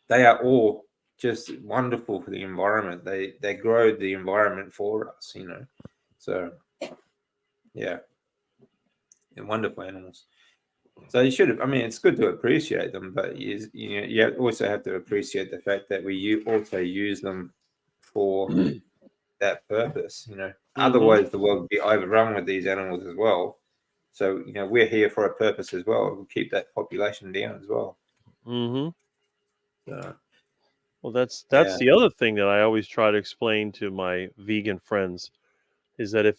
they are all just wonderful for the environment. They grow the environment for us. You know, so yeah, they're wonderful animals. So you should have. I mean, it's good to appreciate them, but you also have to appreciate the fact that also use them for that purpose. You know, Mm-hmm. otherwise the world would be overrun with these animals as well. So we're here for a purpose as well. We'll keep that population down as well. Mm-hmm. So Well, that's yeah, the other thing that I always try to explain to my vegan friends is that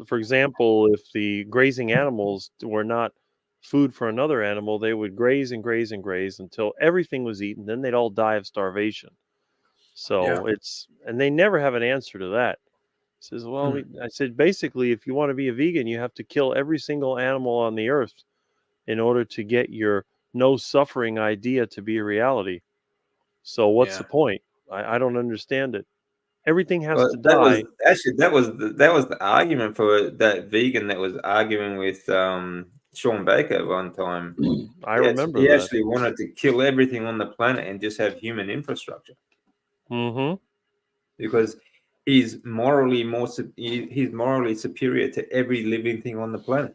for example, if the grazing animals were not food for another animal, they would graze and graze and graze until everything was eaten. Then they'd all die of starvation. yeah, So and they never have an answer to that. Says, well, mm, I said, basically, if you want to be a vegan, you have to kill every single animal on the earth in order to get your no suffering idea to be a reality. So what's the yeah. point? I don't understand it. Everything has Well, to that was die. actually that was the argument for that vegan that was arguing with Sean Baker one time. I Yes, remember he that. actually wanted to kill everything on the planet and just have human infrastructure Hmm. because he's morally superior to every living thing on the planet.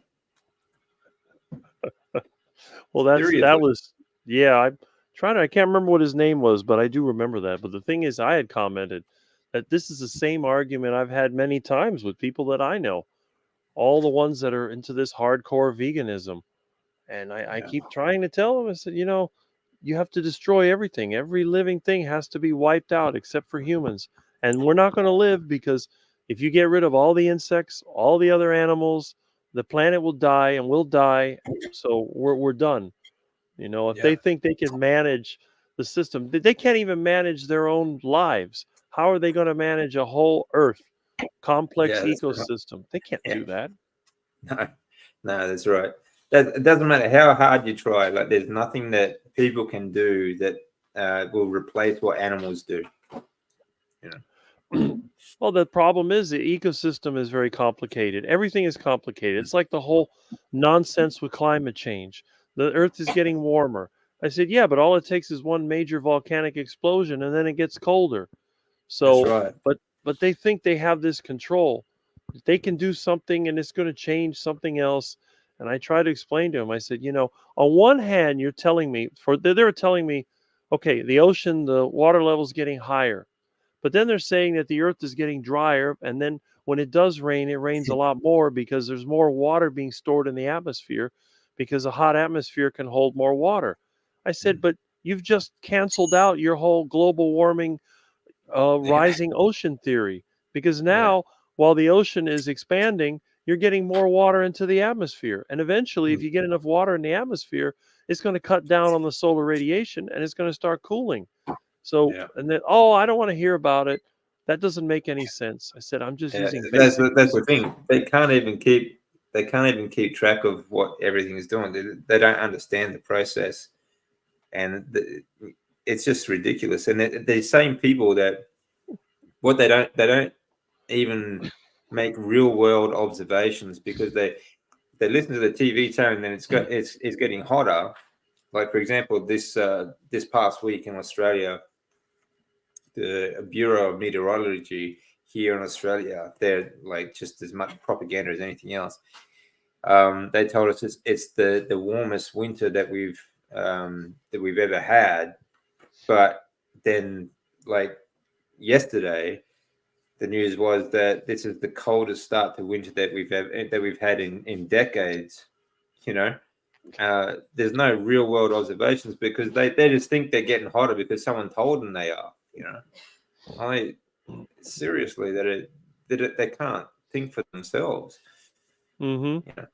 Well, that Seriously, was yeah. I can't remember what his name was, but I do remember that. But the thing is, I had commented that this is the same argument I've had many times with people that I know, all the ones that are into this hardcore veganism. And I yeah, keep trying to tell them, I said, you have to destroy everything. Every living thing has to be wiped out except for humans. And we're not going to live because if you get rid of all the insects, all the other animals, the planet will die and we'll die. So we're done. If yeah, they think they can manage the system, they can't even manage their own lives. How are they going to manage a whole Earth complex yeah. That's right. ecosystem? They can't Yeah, do that. no, no, that's right. That it doesn't matter how hard you try. Like, there's nothing that people can do that will replace what animals do. You know. Well, the problem is the ecosystem is very complicated. Everything is complicated. It's like the whole nonsense with climate change. The Earth is getting warmer. I said, yeah, but all it takes is one major volcanic explosion and then it gets colder. That's So, right. but they think they have this control. They can do something and it's going to change something else. And I try to explain to them. I said, on one hand, you're telling me they're telling me, okay, the ocean, the water level is getting higher. But then they're saying that the earth is getting drier, and then when it does rain, it rains a lot more because there's more water being stored in the atmosphere because a hot atmosphere can hold more water. I said, but you've just canceled out your whole global warming, Yeah, rising ocean theory because yeah, now, while the ocean is expanding, you're getting more water into the atmosphere. And eventually, if mm, you get enough water in the atmosphere, it's going to cut down on the solar radiation and it's going to start cooling. So, yeah, and then, oh, I don't want to hear about it. That doesn't make any sense. I said, I'm just yeah. using That's basic that's the reason. thing. They can't even keep track of what everything is doing. They don't understand the process, and it's just ridiculous. And the same people that what they don't even make real world observations because they listen to the TV tone, and then it's getting hotter. Like, for example, this past week in Australia, the Bureau of Meteorology here in Australia, they're like just as much propaganda as anything else. They told us it's the warmest winter that we've ever had, but then, like, yesterday, the news was that this is the coldest start to winter that we've had in decades. You know, there's no real world observations because they just think they're getting hotter because someone told them they are. You know, I seriously they can't think for themselves. Mm-hmm. Yeah,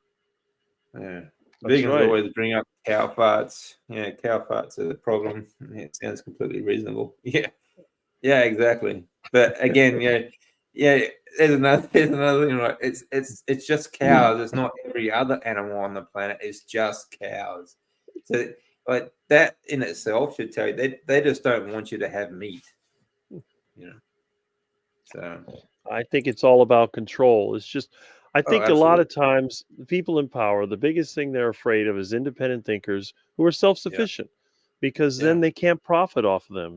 yeah. That's Vegans right. always bring up cow farts. Yeah, cow farts are the problem. Yeah, it sounds completely reasonable. Yeah, yeah, exactly. But again, yeah. There's another thing, right? It's just cows. It's not every other animal on the planet. It's just cows. So, like, that in itself should tell you they just don't want you to have meat. You know. So, I think it's all about control. It's just, I oh, think a lot absolutely. of times the people in power, the biggest thing they're afraid of is independent thinkers who are self Yeah, sufficient because yeah, then they can't profit off of them.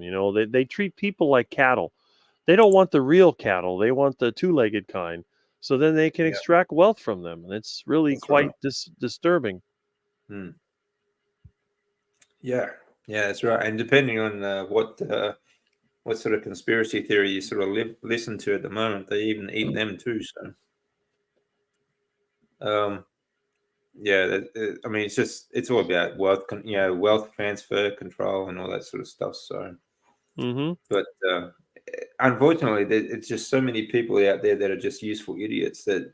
They treat people like cattle. They don't want the real cattle, they want the two legged kind. So then they can yeah. extract wealth from them. And it's really That's right. quite disturbing. Mm. Yeah, yeah, that's right. And depending on what sort of conspiracy theory you sort of listen to at the moment, they even eat them too. So, um, yeah, I mean, it's all about wealth transfer, control, and all that sort of stuff. So, Hmm. but unfortunately, it's just so many people out there that are just useful idiots that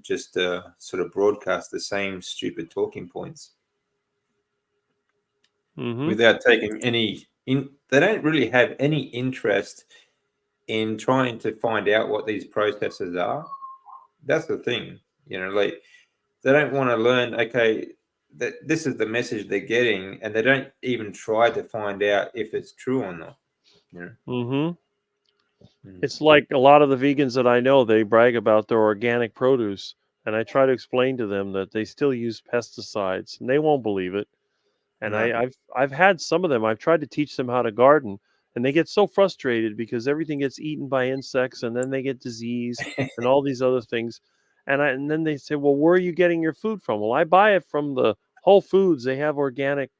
just sort of broadcast the same stupid talking points Hmm. without taking any in. They don't really have any interest in trying to find out what these processes are. That's the thing, like they don't want to learn. Okay, that this is the message they're getting, and they don't even try to find out if it's true or not. You know. Hmm. Mm. It's like a lot of the vegans that I know, they brag about their organic produce. And I try to explain to them that they still use pesticides and they won't believe it. And No. I've had some of them. I've tried to teach them how to garden, and they get so frustrated because everything gets eaten by insects, and then they get disease and all these other things. And then they say, "Well, where are you getting your food from?" Well, I buy it from the Whole Foods. They have organic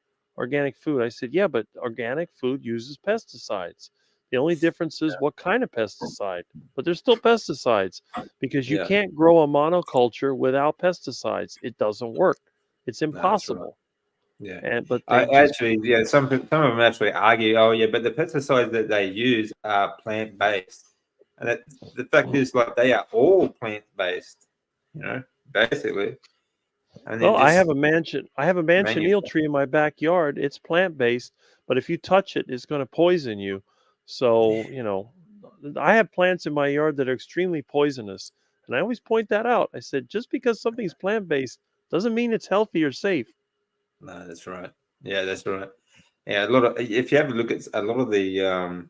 food. I said, "Yeah, but organic food uses pesticides. The only difference is what kind of pesticide, but they're still pesticides because you Yeah. can't grow a monoculture without pesticides. It doesn't work. It's No, that's right. impossible." Yeah. And but I they just actually, yeah, some of them actually argue, oh yeah, but the pesticides that they use are plant based, and the fact is, like, they are all plant based, basically, and then well, just I have a manchineal manufacture. tree in my backyard. It's plant based, but if you touch it, it's going to poison you. So, I have plants in my yard that are extremely poisonous. And I always point that out. I said, just because something's plant based doesn't mean it's healthy or safe. No, that's right. Yeah, that's right. Yeah, a lot of if you have a look at a lot of the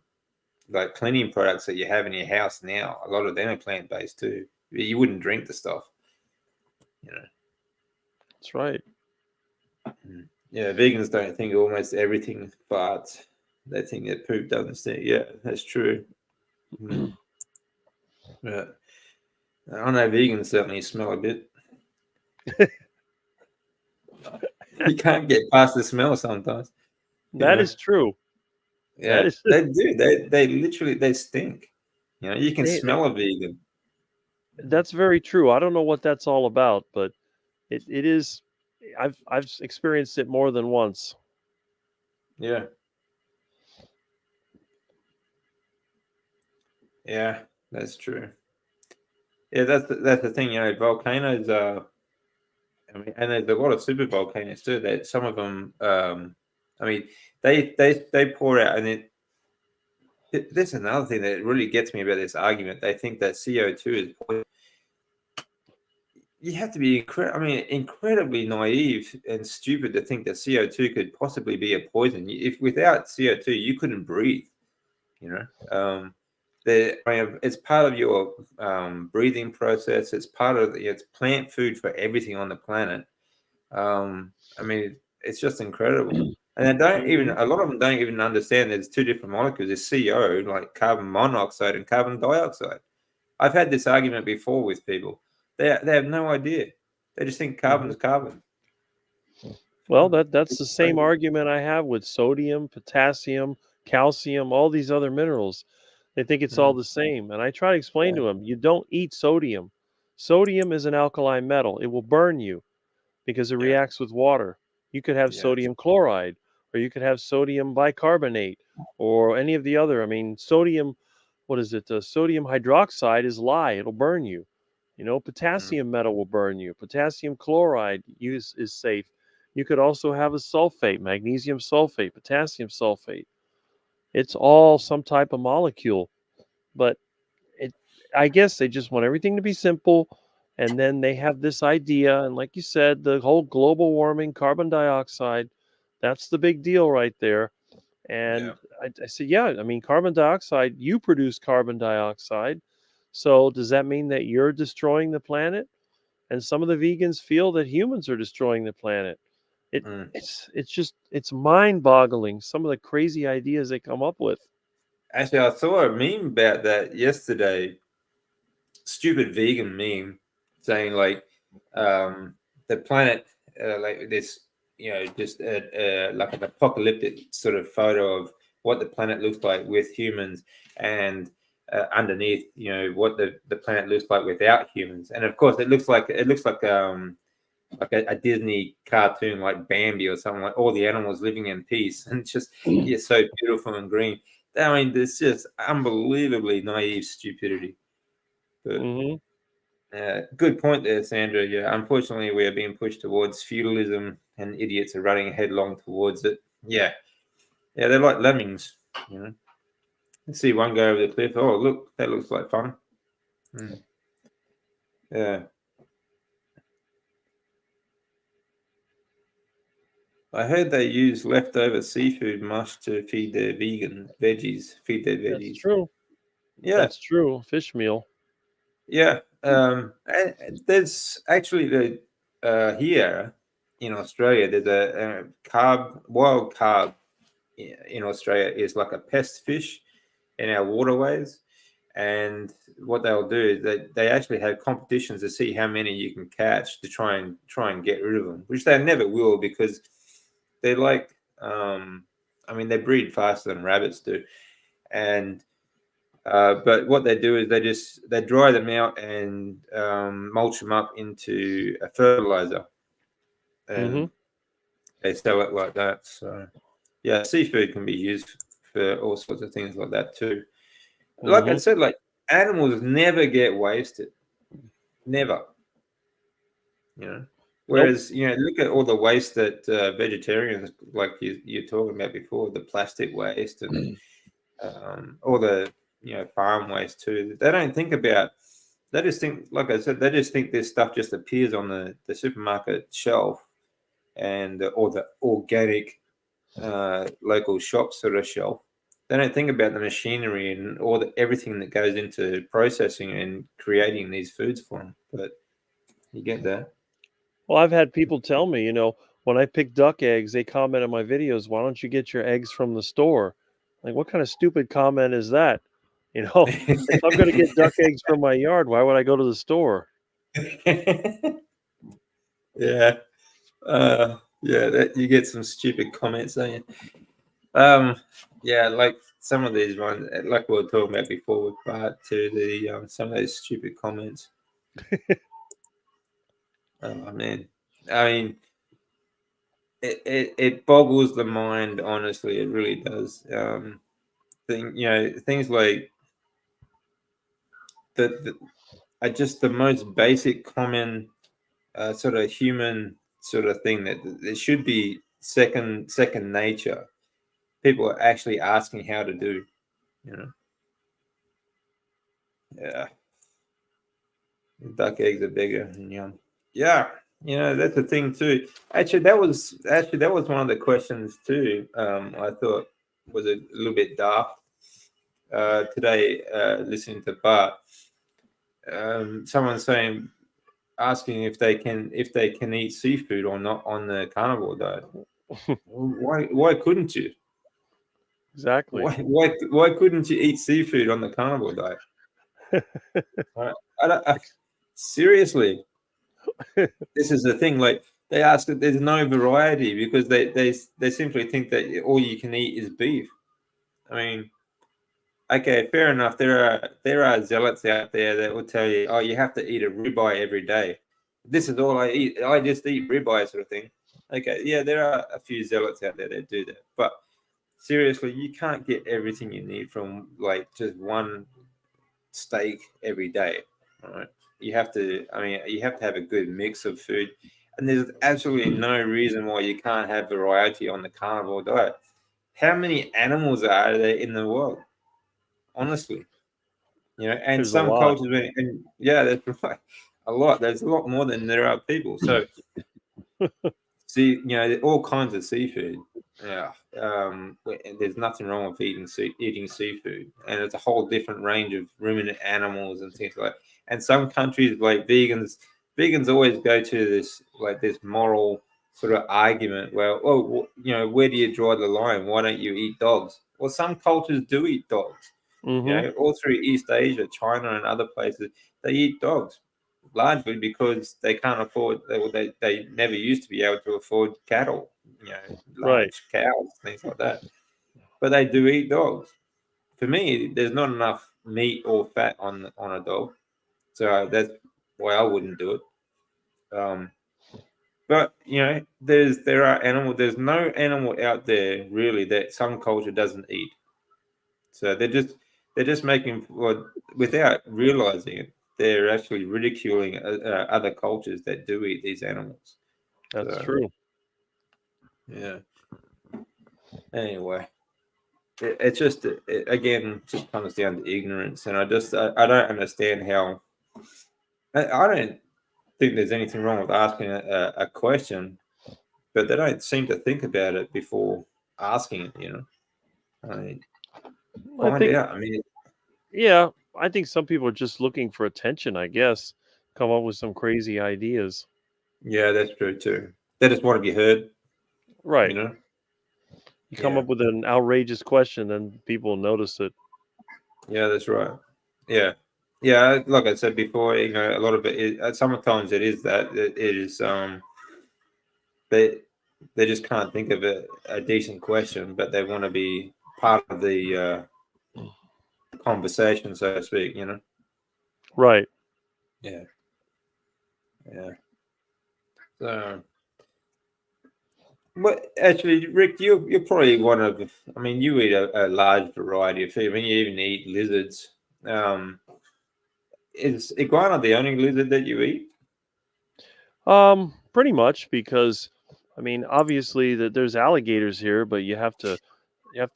like cleaning products that you have in your house now, a lot of them are plant based too. You wouldn't drink the stuff, you know. That's right. Mm. Yeah, vegans don't think almost everything farts. They think that poop doesn't stink. Yeah, that's true. Mm. Yeah. I know vegans certainly smell a bit. You can't get past the smell sometimes, you That know. is true. That Yeah, is they do. They literally they stink. You can they, smell a vegan. that's very true. I don't know what that's all about, but it is I've experienced it more than once. Yeah, yeah, that's true. Yeah, that's the thing. Volcanoes are. I mean, and there's a lot of super volcanoes too. That some of them. I mean, they pour out, and that's another thing that really gets me about this argument. They think that CO2 is poison. You have to be incredibly naive and stupid to think that CO2 could possibly be a poison. If without CO2 you couldn't breathe, you know. It's part of your breathing process. It's part of it's plant food for everything on the planet. I mean, it's just incredible. And they don't even Hmm. a lot of them don't even understand there's two different molecules. There's CO, like carbon monoxide, and carbon dioxide. I've had this argument before with people. They have no idea. They just think carbon Hmm. is carbon. Well, that's It's the same crazy. argument I have with sodium, potassium, calcium, all these other minerals. They think it's all Mm, the same. And I try to explain yeah, to them, you don't eat sodium. Sodium is an alkali metal. It will burn you because it yeah, reacts with water. You could have yeah, sodium chloride, or you could have sodium bicarbonate, or any of the other. I mean, sodium, what is it? Sodium hydroxide is lye. It'll burn you. mm, Potassium metal will burn you. Potassium chloride use is safe. You could also have a sulfate, magnesium sulfate, potassium sulfate. It's all some type of molecule, but it I guess they just want everything to be simple, and then they have this idea, and like you said, the whole global warming, carbon dioxide, that's the big deal right there. Yeah. And I said, yeah, I mean, carbon dioxide, you produce carbon dioxide. So does that mean that you're destroying the planet? And some of the vegans feel that humans are destroying the planet. It, Mm. it's mind-boggling, some of the crazy ideas they come up with. Actually, I saw a meme about that yesterday. Stupid vegan meme saying like the planet, like this, just like an apocalyptic sort of photo of what the planet looks like with humans, and underneath, what the planet looks like without humans. And of course, it looks like a Disney cartoon like Bambi or something, like all the animals living in peace, and it's just, yeah, so beautiful and green. I mean, there's just unbelievably naive stupidity. But Hmm. good point there, Sandra. Yeah, unfortunately, we are being pushed towards feudalism, and idiots are running headlong towards it. Yeah, yeah, they're like lemmings. You know, you see one go over the cliff. Oh, look, that looks like fun. Mm. Yeah, I heard they use leftover seafood mush to feed their feed their That's veggies. true. Yeah, That's true. Fish meal. yeah. And there's actually here in Australia, there's a wild carb in Australia is like a pest fish in our waterways. And what they'll do is they actually have competitions to see how many you can catch to try and get rid of them, which they never will because they're like, I mean, they breed faster than rabbits do. And but what they do is they dry them out and mulch them up into a fertilizer, Hmm. and they sell it like that. So yeah, seafood can be used for all sorts of things like that too. Like I Hmm. said, like animals never get wasted, never. You know, Nope. whereas look at all the waste that vegetarians, like you're talking about before, the plastic waste and all the farm waste too. They don't think about. They just think, like I said, they just think this stuff just appears on the supermarket shelf, and or the organic local shop sort of shelf. They don't think about the machinery and all everything that goes into processing and creating these foods for them. But you get that. Well, I've had people tell me, when I pick duck eggs, they comment on my videos, why don't you get your eggs from the store? Like, what kind of stupid comment is that? You know, if I'm going to get duck eggs from my yard, why would I go to the store? Yeah, yeah. That you get some stupid comments, don't you? Um, yeah, like some of these ones, like we were talking about before with Bart, to the some of those stupid comments. Oh man, I mean, it boggles the mind. Honestly, it really does. Things like the are just the most basic, common, sort of human sort of thing that it should be second nature. People are actually asking how to do. You know, yeah, duck eggs are bigger and yum. Yeah, that's the thing too. Actually that was one of the questions too. I thought was a little bit daft today. Listening to Bart, someone saying asking if they can eat seafood or not on the carnivore diet. Why couldn't you? Exactly. Why couldn't you eat seafood on the carnivore diet? Seriously, this is the thing. Like they ask that there's no variety because they simply think that all you can eat is beef. I mean, okay, fair enough. There are zealots out there that will tell you, oh, you have to eat a ribeye every day. This is all I eat. I just eat ribeye, sort of thing. Okay, yeah, there are a few zealots out there that do that, but seriously, you can't get everything you need from like just one steak every day. All right, you have to. I mean, you have to have a good mix of food, and there's absolutely no reason why you can't have variety on the carnivore diet. How many animals are there in the world? Honestly, and There's a some lot. cultures, and yeah, there's right, a lot. There's a lot more than there are people. So, see, all kinds of seafood. Yeah, and there's nothing wrong with eating seafood, and it's a whole different range of ruminant animals and things like. And some countries like vegans always go to this moral sort of argument. Well, oh, where do you draw the line? Why don't you eat dogs? Well, some cultures do eat dogs. Hmm. All through East Asia, China, and other places, they eat dogs largely because they can't afford. They never used to be able to afford cattle, Right. large cows, things like that. But they do eat dogs. For me, there's not enough meat or fat on a dog, so that's why I wouldn't do it. But there are animals. There's no animal out there really that some culture doesn't eat. So they're just making, well, without realizing it, they're actually ridiculing other cultures that do eat these animals. That's So true. yeah. Anyway, it's just again just comes down to ignorance, and I don't understand how. I don't think there's anything wrong with asking a question, but they don't seem to think about it before asking it. I mean, I find think, out. I mean, yeah, I think some people are just looking for attention, I guess, come up with some crazy ideas. yeah, that's true too. They just want to be heard. You Right. know. You come Yeah. up with an outrageous question, then people notice it. Yeah, that's right. Yeah, yeah. Like I said before, a lot of it is. Sometimes it is that it is. They they just can't think of a decent question, but they want to be part of the conversation, so to speak. Right. Yeah, yeah. So, but actually, Rick, you're probably one of. I mean, you eat a large variety of food. I mean, you even eat lizards. Um, is iguana the only lizard that you eat? Pretty much because, I mean, obviously that there's alligators here, but you have to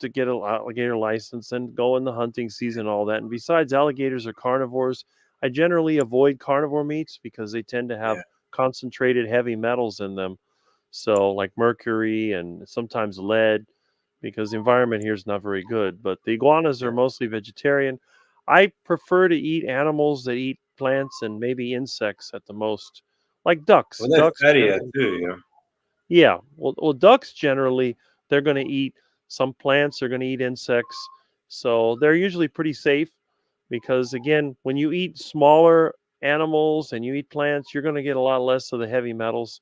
get an alligator license and go in the hunting season, all that. And besides, alligators are carnivores. I generally avoid carnivore meats because they tend to have Yeah, concentrated heavy metals in them. So, like mercury and sometimes lead, because the environment here is not very good. But the iguanas are yeah. mostly vegetarian. I prefer to eat animals that eat plants and maybe insects at the most, like ducks. Well, that's Ducks fattier generally, too. yeah. Well, ducks generally they're going to eat some plants. They're going to eat insects, so they're usually pretty safe. Because again, when you eat smaller animals and you eat plants, you're going to get a lot less of the heavy metals.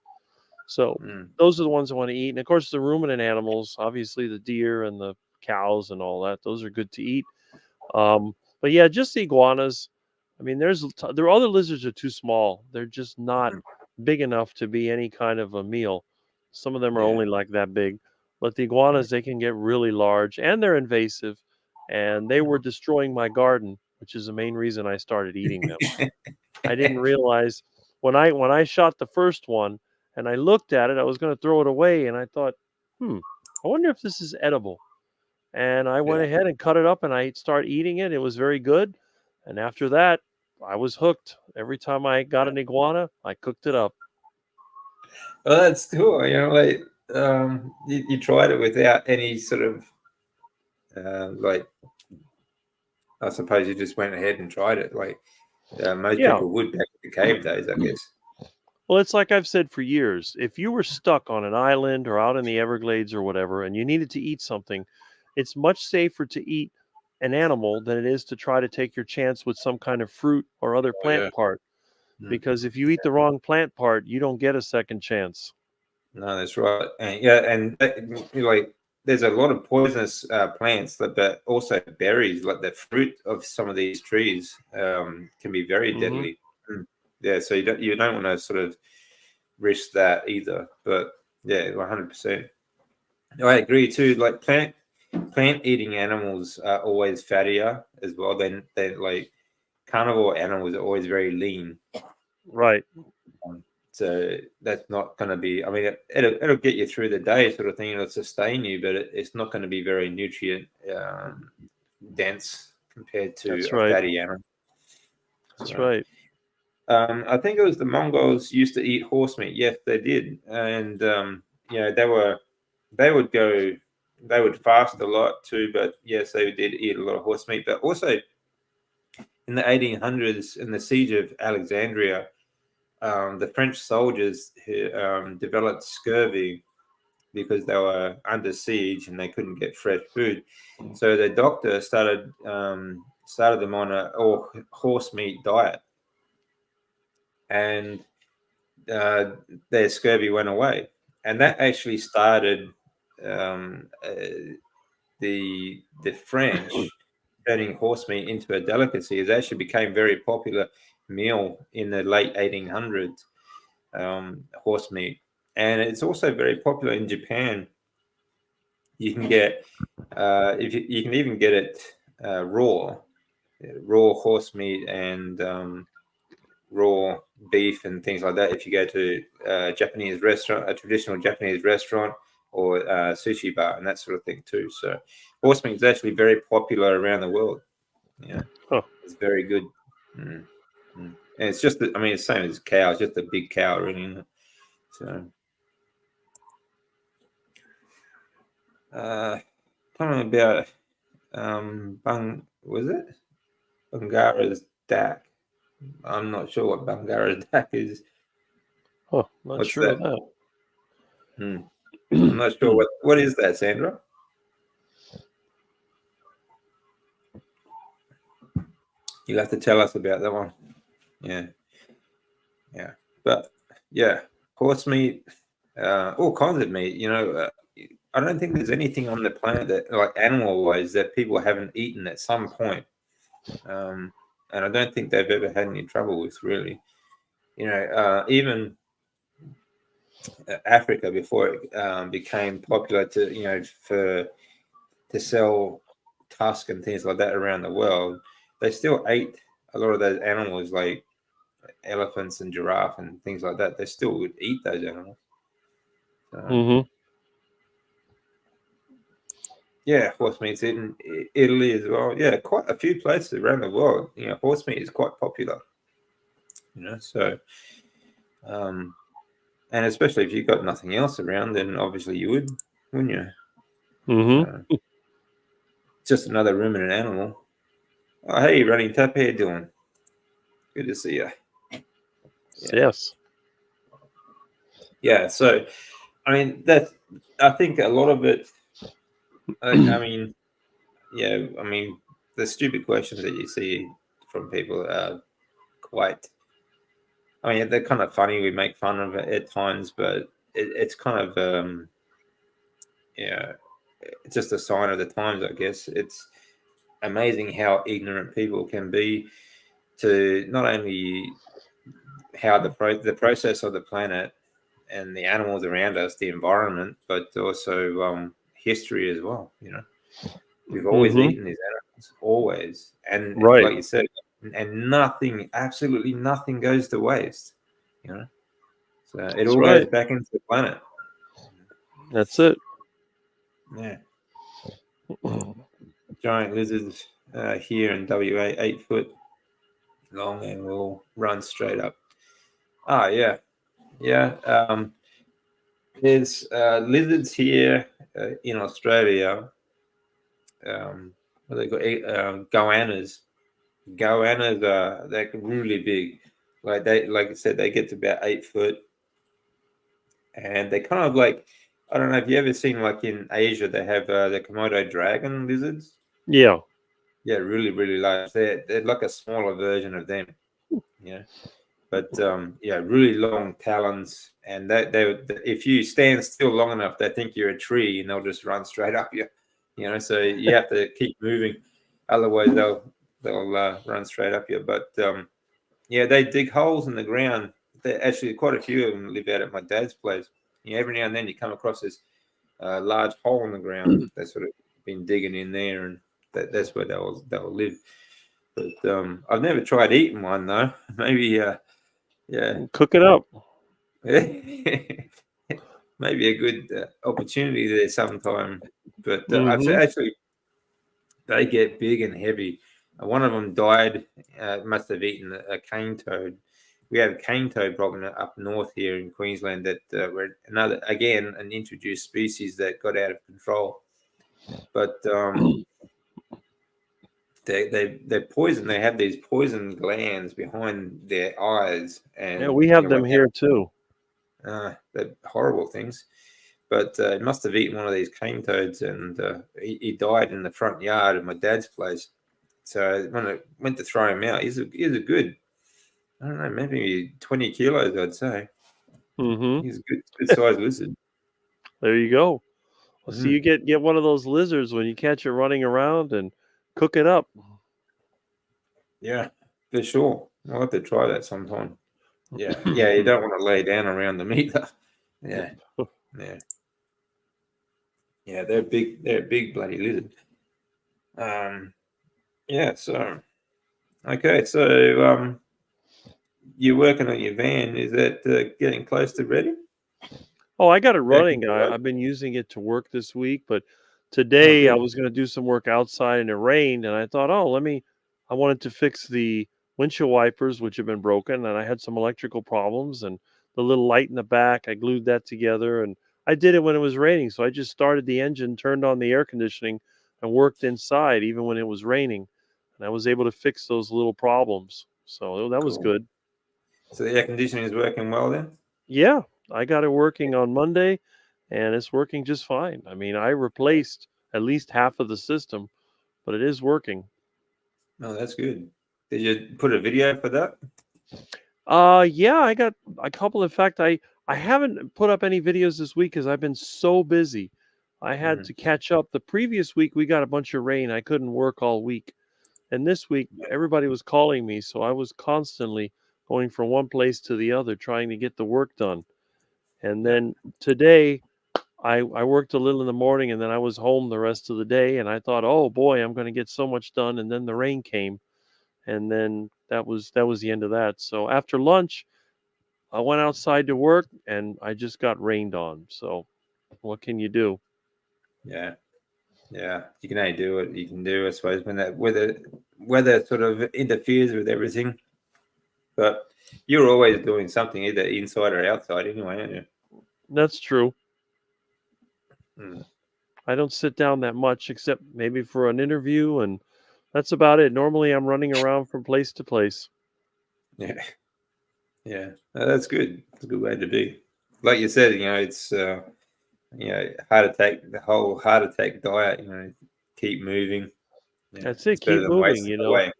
So Mm, those are the ones I want to eat. And of course, the ruminant animals, obviously the deer and the cows and all that, those are good to eat. But yeah, just the iguanas. I mean, there are other lizards are too small. They're just not mm, big enough to be any kind of a meal. Some of them are yeah. only like that big. But the iguanas, they can get really large and they're invasive. And they were destroying my garden, which is the main reason I started eating them. I didn't realize when I shot the first one and I looked at it, I was going to throw it away, and I thought, hmm, I wonder if this is edible. And I went Yeah. ahead and cut it up and I started eating it. It was very good. And after that, I was hooked. Every time I got an iguana, I cooked it up. Well, that's cool. Like you tried it without any sort of like. I suppose you just went ahead and tried it. Like most Yeah. people would back in the cave days, I guess. Well, it's like I've said for years. If you were stuck on an island or out in the Everglades or whatever, and you needed to eat something, it's much safer to eat an animal than it is to try to take your chance with some kind of fruit or other Oh yeah. plant part. Mm. Because if you eat the wrong plant part, you don't get a second chance. No, that's right. And yeah, and like there's a lot of poisonous plants that also berries, like the fruit of some of these trees, can be very Hmm. deadly. Mm. Yeah, so you don't want to sort of risk that either. But yeah, 100%. I agree too. Like plant eating animals are always fattier as well. Than like carnivore animals are always very lean. Right. So that's not going to be. I mean, it'll get you through the day, sort of thing. It'll sustain you, but it's not going to be very nutrient dense compared to That's a right. fatty animal. That's So, right. I think it was the Mongols used to eat horse meat. Yes, they did, and they were. they would go, they would fast a lot too. But yes, they did eat a lot of horse meat. But also in the 1800s, in the siege of Alexandria, the French soldiers who, developed scurvy because they were under siege and they couldn't get fresh food. So the doctor started them on a all horse meat diet, and uh, their scurvy went away. And that actually started um, the French turning horse meat into a delicacy. It actually became very popular meal in the late 1800s. Horse meat, and it's also very popular in Japan. You can get if you can even get it raw horse meat and raw beef and things like that. If you go to a Japanese restaurant, a traditional Japanese restaurant, or a sushi bar, and that sort of thing too. So horse meat is actually very popular around the world. Yeah, Huh. it's very good. Mm. Mm. And it's just, I mean, it's the same as cow. It's just a big cow, really. Isn't it? So, tell me about was it Bangara's Dak? I'm not sure what Bangara's Dak is. Huh. Not What's sure that? of that. Hmm. I'm not sure what is that, Sandra. You'll have to tell us about that one. Yeah, yeah, but yeah, horse meat, all kinds of meat. I don't think there's anything on the planet that, like animal-wise, that people haven't eaten at some point. And I don't think they've ever had any trouble with, really. Even Africa, before it became popular to sell tusk and things like that around the world, they still ate a lot of those animals, like elephants and giraffe and things like that. They still would eat those animals. So, Mm-hmm. yeah, horse meat's in Italy as well. Yeah, quite a few places around the world. Horse meat is quite popular. So um, and especially if you've got nothing else around, then obviously you would, wouldn't you? Mm-hmm. So just another ruminant animal. Oh, hey, Running Tap, how you doing? Good to see you. Yeah, Yes. yeah. So I mean, I think a lot of it. I mean, yeah. I mean, the stupid questions that you see from people are quite. I mean, they're kind of funny. We make fun of it at times, but it's kind of yeah, it's just a sign of the times, I guess. It's amazing how ignorant people can be to not only how the process of the planet and the animals around us, the environment, but also history as well. We've always Mm-hmm. eaten these animals, always, and Right. like you said, and nothing, absolutely nothing, goes to waste. You know, so it That's all goes right. back into the planet. That's it. Yeah, giant lizards here in WA, 8 foot long, and will run straight up. Ah, yeah, yeah. There's lizards here in Australia. What they got? Goannas. Goannas are they're really big. Like I said, they get to about 8 foot, and they kind of like, I don't know if you ever seen, like in Asia they have the Komodo dragon lizards. Yeah. Yeah, really, really large. They're like a smaller version of them. Yeah. But yeah, really long talons, and if you stand still long enough, they think you're a tree, and they'll just run straight up you. So you have to keep moving, otherwise they'll run straight up you. But yeah, they dig holes in the ground. Actually, quite a few of them live out at my dad's place. Every now and then you come across this large hole in the ground. They sort of been digging in there, and that's where they'll live. But I've never tried eating one though. Maybe. Yeah, Cook it up. maybe a good opportunity there sometime. But I've Mm-hmm. actually, they get big and heavy. One of them died. Must have eaten a cane toad, we have a cane toad problem up north here in Queensland that we're an introduced species that got out of control. But they're poison. They have these poison glands behind their eyes, Yeah, and we have them here too. they're horrible things. But it must have eaten one of these cane toads, and he died in the front yard of my dad's place. So when I went to throw him out, he's a good, I don't know, maybe 20 kilos, I'd say. Hmm. He's a good sized lizard. There you go. Well, see, you Mm, get one of those lizards when you catch it running around and cook it up. yeah, for sure. I'll have to try that sometime. Yeah, yeah. You don't want to lay down around them either. Yeah, yeah, yeah. They're big. They're a big bloody lizard. Um, yeah. So okay. So you're working on your van. Is that getting close to ready? Oh, I got it Back in running. the road? I've been using it to work this week, but Oh, today I good. was going to do some work outside and it rained, and I thought, oh, I wanted to fix the windshield wipers, which have been broken, and I had some electrical problems, and the little light in the back, I glued that together, and I did it when it was raining. So I just started the engine, turned on the air conditioning, and worked inside even when it was raining, and I was able to fix those little problems. So that was Cool. good. So the air conditioning is working well then? Yeah, I got it working on Monday and it's working just fine. I mean, I replaced at least half of the system, but it is working. Oh, that's good. Did you put a video for that? Yeah, I got a couple. In fact, I haven't put up any videos this week because I've been so busy. I had Mm, to catch up. The previous week we got a bunch of rain. I couldn't work all week. And this week yeah, everybody was calling me, so I was constantly going from one place to the other trying to get the work done. And yeah, then today I worked a little in the morning and then I was home the rest of the day and I thought, "Oh boy, I'm going to get so much done." And then the rain came and then that was the end of that. So after lunch, I went outside to work and I just got rained on. So what can you do? yeah, yeah. You can only do what you can do, I suppose, when that weather sort of interferes with everything. But you're always doing something, either inside or outside, anyway, aren't you? That's true. Mm, I don't sit down that much except maybe for an interview and that's about it. Normally I'm running around from place to place. yeah, yeah. No, that's good. It's a good way to be. Like you said, it's heart attack, the whole heart attack diet. Keep moving. Yeah, That's it. it's better Keep than moving, wasting you know. away.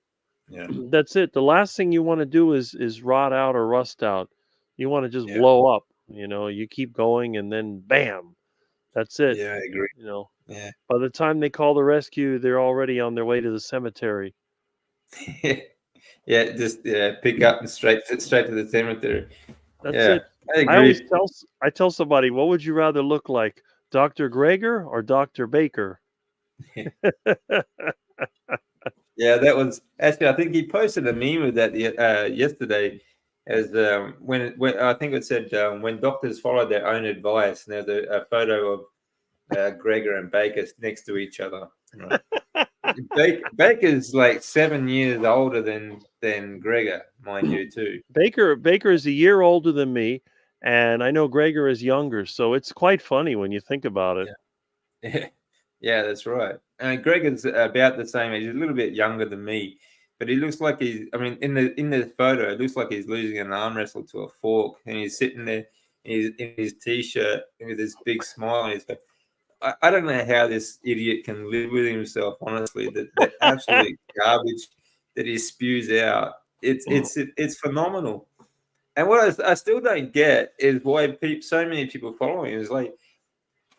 Yeah, That's it. The last thing you want to do is rot out or rust out. You want to just yeah, blow up. You keep going and then bam, that's it. yeah. I agree. You know, Yeah. by the time they call the rescue, they're already on their way to the cemetery. Yeah, just pick up and straight to the cemetery. That's Yeah, it. I I always agree. tell somebody, what would you rather look like, Dr. Greger or Dr. Baker? Yeah, that was actually. I think he posted a meme of that yesterday, as when I think it said when doctors follow their own advice. And there's a photo of Gregor and Baker next to each other. Right, Baker's like 7 years older than Gregor, mind you, too. Baker is a year older than me, and I know Greger is younger, so it's quite funny when you think about it. Yeah, yeah, that's right. And Greg is about the same age. He's a little bit younger than me, but he looks like he's. I mean, in the photo, it looks like he's losing an arm wrestle to a fork, and he's sitting there in his t-shirt with this big smile on his face. I don't know how this idiot can live with himself. Honestly, the absolute garbage that he spews out. It's phenomenal. And what I still don't get is why so many people follow him. Is like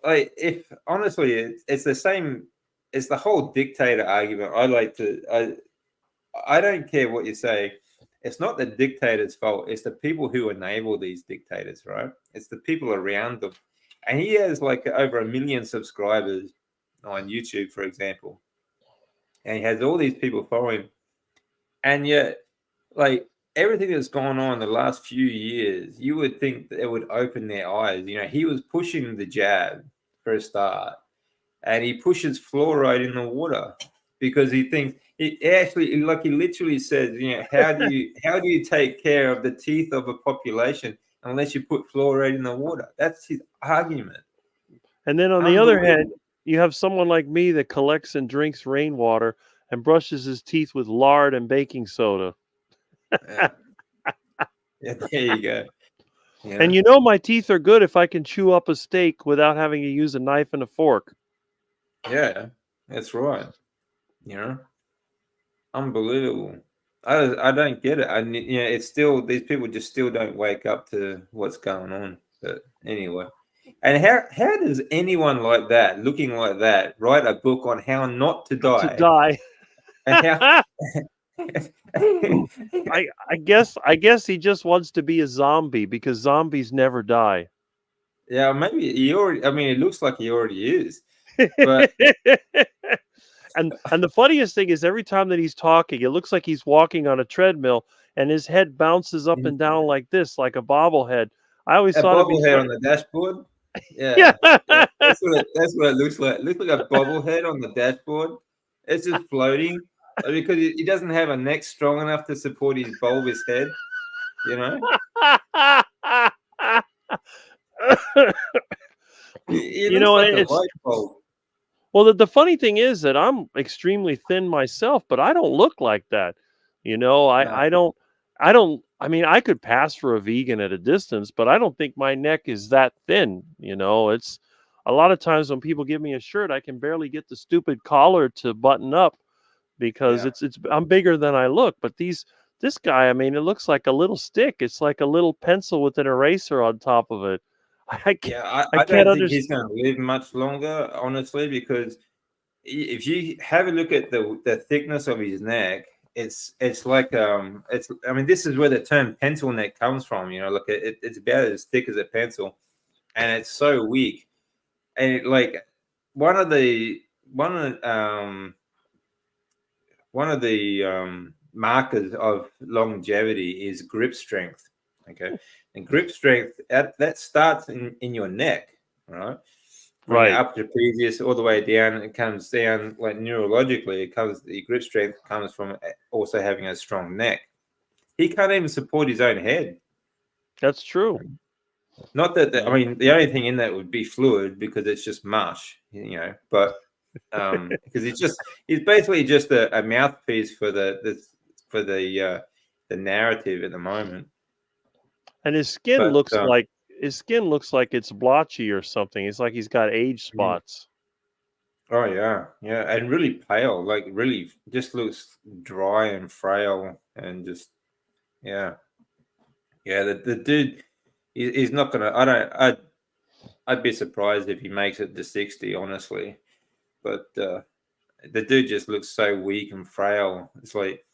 if honestly it's the same, it's the whole dictator argument. I don't care what you say, it's not the dictator's fault, it's the people who enable these dictators, right? It's the people around them. And he has like over 1 million subscribers on YouTube, for example, and he has all these people following him. And yet, like, everything that's gone on in the last few years, you would think that it would open their eyes. He was pushing the jab for a start, and he pushes fluoride in the water. because he thinks he actually, like he literally says, how do you take care of the teeth of a population unless you put fluoride in the water? That's his argument. And then on the other hand, Unbelievable. you have someone like me that collects and drinks rainwater and brushes his teeth with lard and baking soda. Yeah, yeah, there you go. And Yeah, you know my teeth are good if I can chew up a steak without having to use a knife and a fork. yeah, that's right. You know, unbelievable. I don't get it. It's still these people just still don't wake up to what's going on. But anyway, and how does anyone like that, looking like that, write a book on how not to To die die. and how? I guess he just wants to be a zombie because zombies never die. Yeah, maybe he already. I mean, it looks like he already is, but And the funniest thing is every time that he's talking, it looks like he's walking on a treadmill and his head bounces up and down like this, like a bobblehead. I always a thought it'd be bobblehead funny. on the dashboard. Yeah. Yeah, yeah, that's what it looks like. It looks like a bobblehead on the dashboard. It's just floating because he doesn't have a neck strong enough to support his bulbous head. You know, he You looks know, like a it's light bulb. well, the funny thing is that I'm extremely thin myself, but I don't look like that. You know, No, I mean, I could pass for a vegan at a distance, but I don't think my neck is that thin. You know, it's a lot of times when people give me a shirt, I can barely get the stupid collar to button up because yeah, it's I'm bigger than I look. But this guy, I mean, it looks like a little stick. It's like a little pencil with an eraser on top of it. I can't, yeah. I I can't don't think understand. he's going to live much longer, honestly, because if you have a look at the thickness of his neck, it's like it's. I mean, this is where the term pencil neck comes from. Look, it's about as thick as a pencil, and it's so weak. And like one of the one of one of the markers of longevity is grip strength. Okay, and grip strength that starts in your neck, right? From your Right. upper trapezius all the way down, it comes down like neurologically. It comes the grip strength comes from also having a strong neck. He can't even support his own head. That's true. Not that I Yeah. mean, the only thing in that would be fluid because it's just mush, But because it's basically just a mouthpiece for the narrative at the moment. And But his skin looks like it's blotchy or something. It's like he's got age mm, spots. oh yeah, yeah, and really pale, like really just looks dry and frail, and just yeah, yeah. The dude, he's not gonna. I don't. I'd be surprised if he makes it to 60, honestly. But the dude just looks so weak and frail. It's like,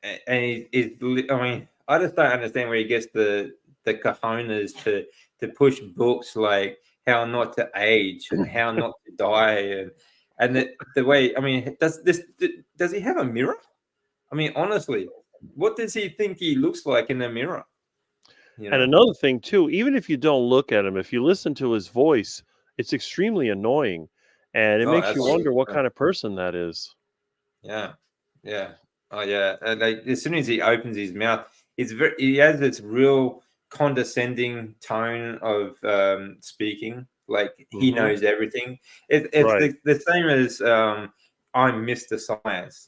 and I mean, I just don't understand where he gets the cojones to push books like how not to age and how not to die, and the way. I mean, does he have a mirror? I mean, honestly, what does he think he looks like in the mirror? You And know? another thing too, even if you don't look at him, if you listen to his voice, it's extremely annoying, and it Oh, makes you wonder absolutely. what kind of person that is. Yeah, yeah, oh yeah. And like as soon as he opens his mouth, he has this real condescending tone of speaking, like he Hmm. knows everything. It's Right. the same as I'm Mr. Science.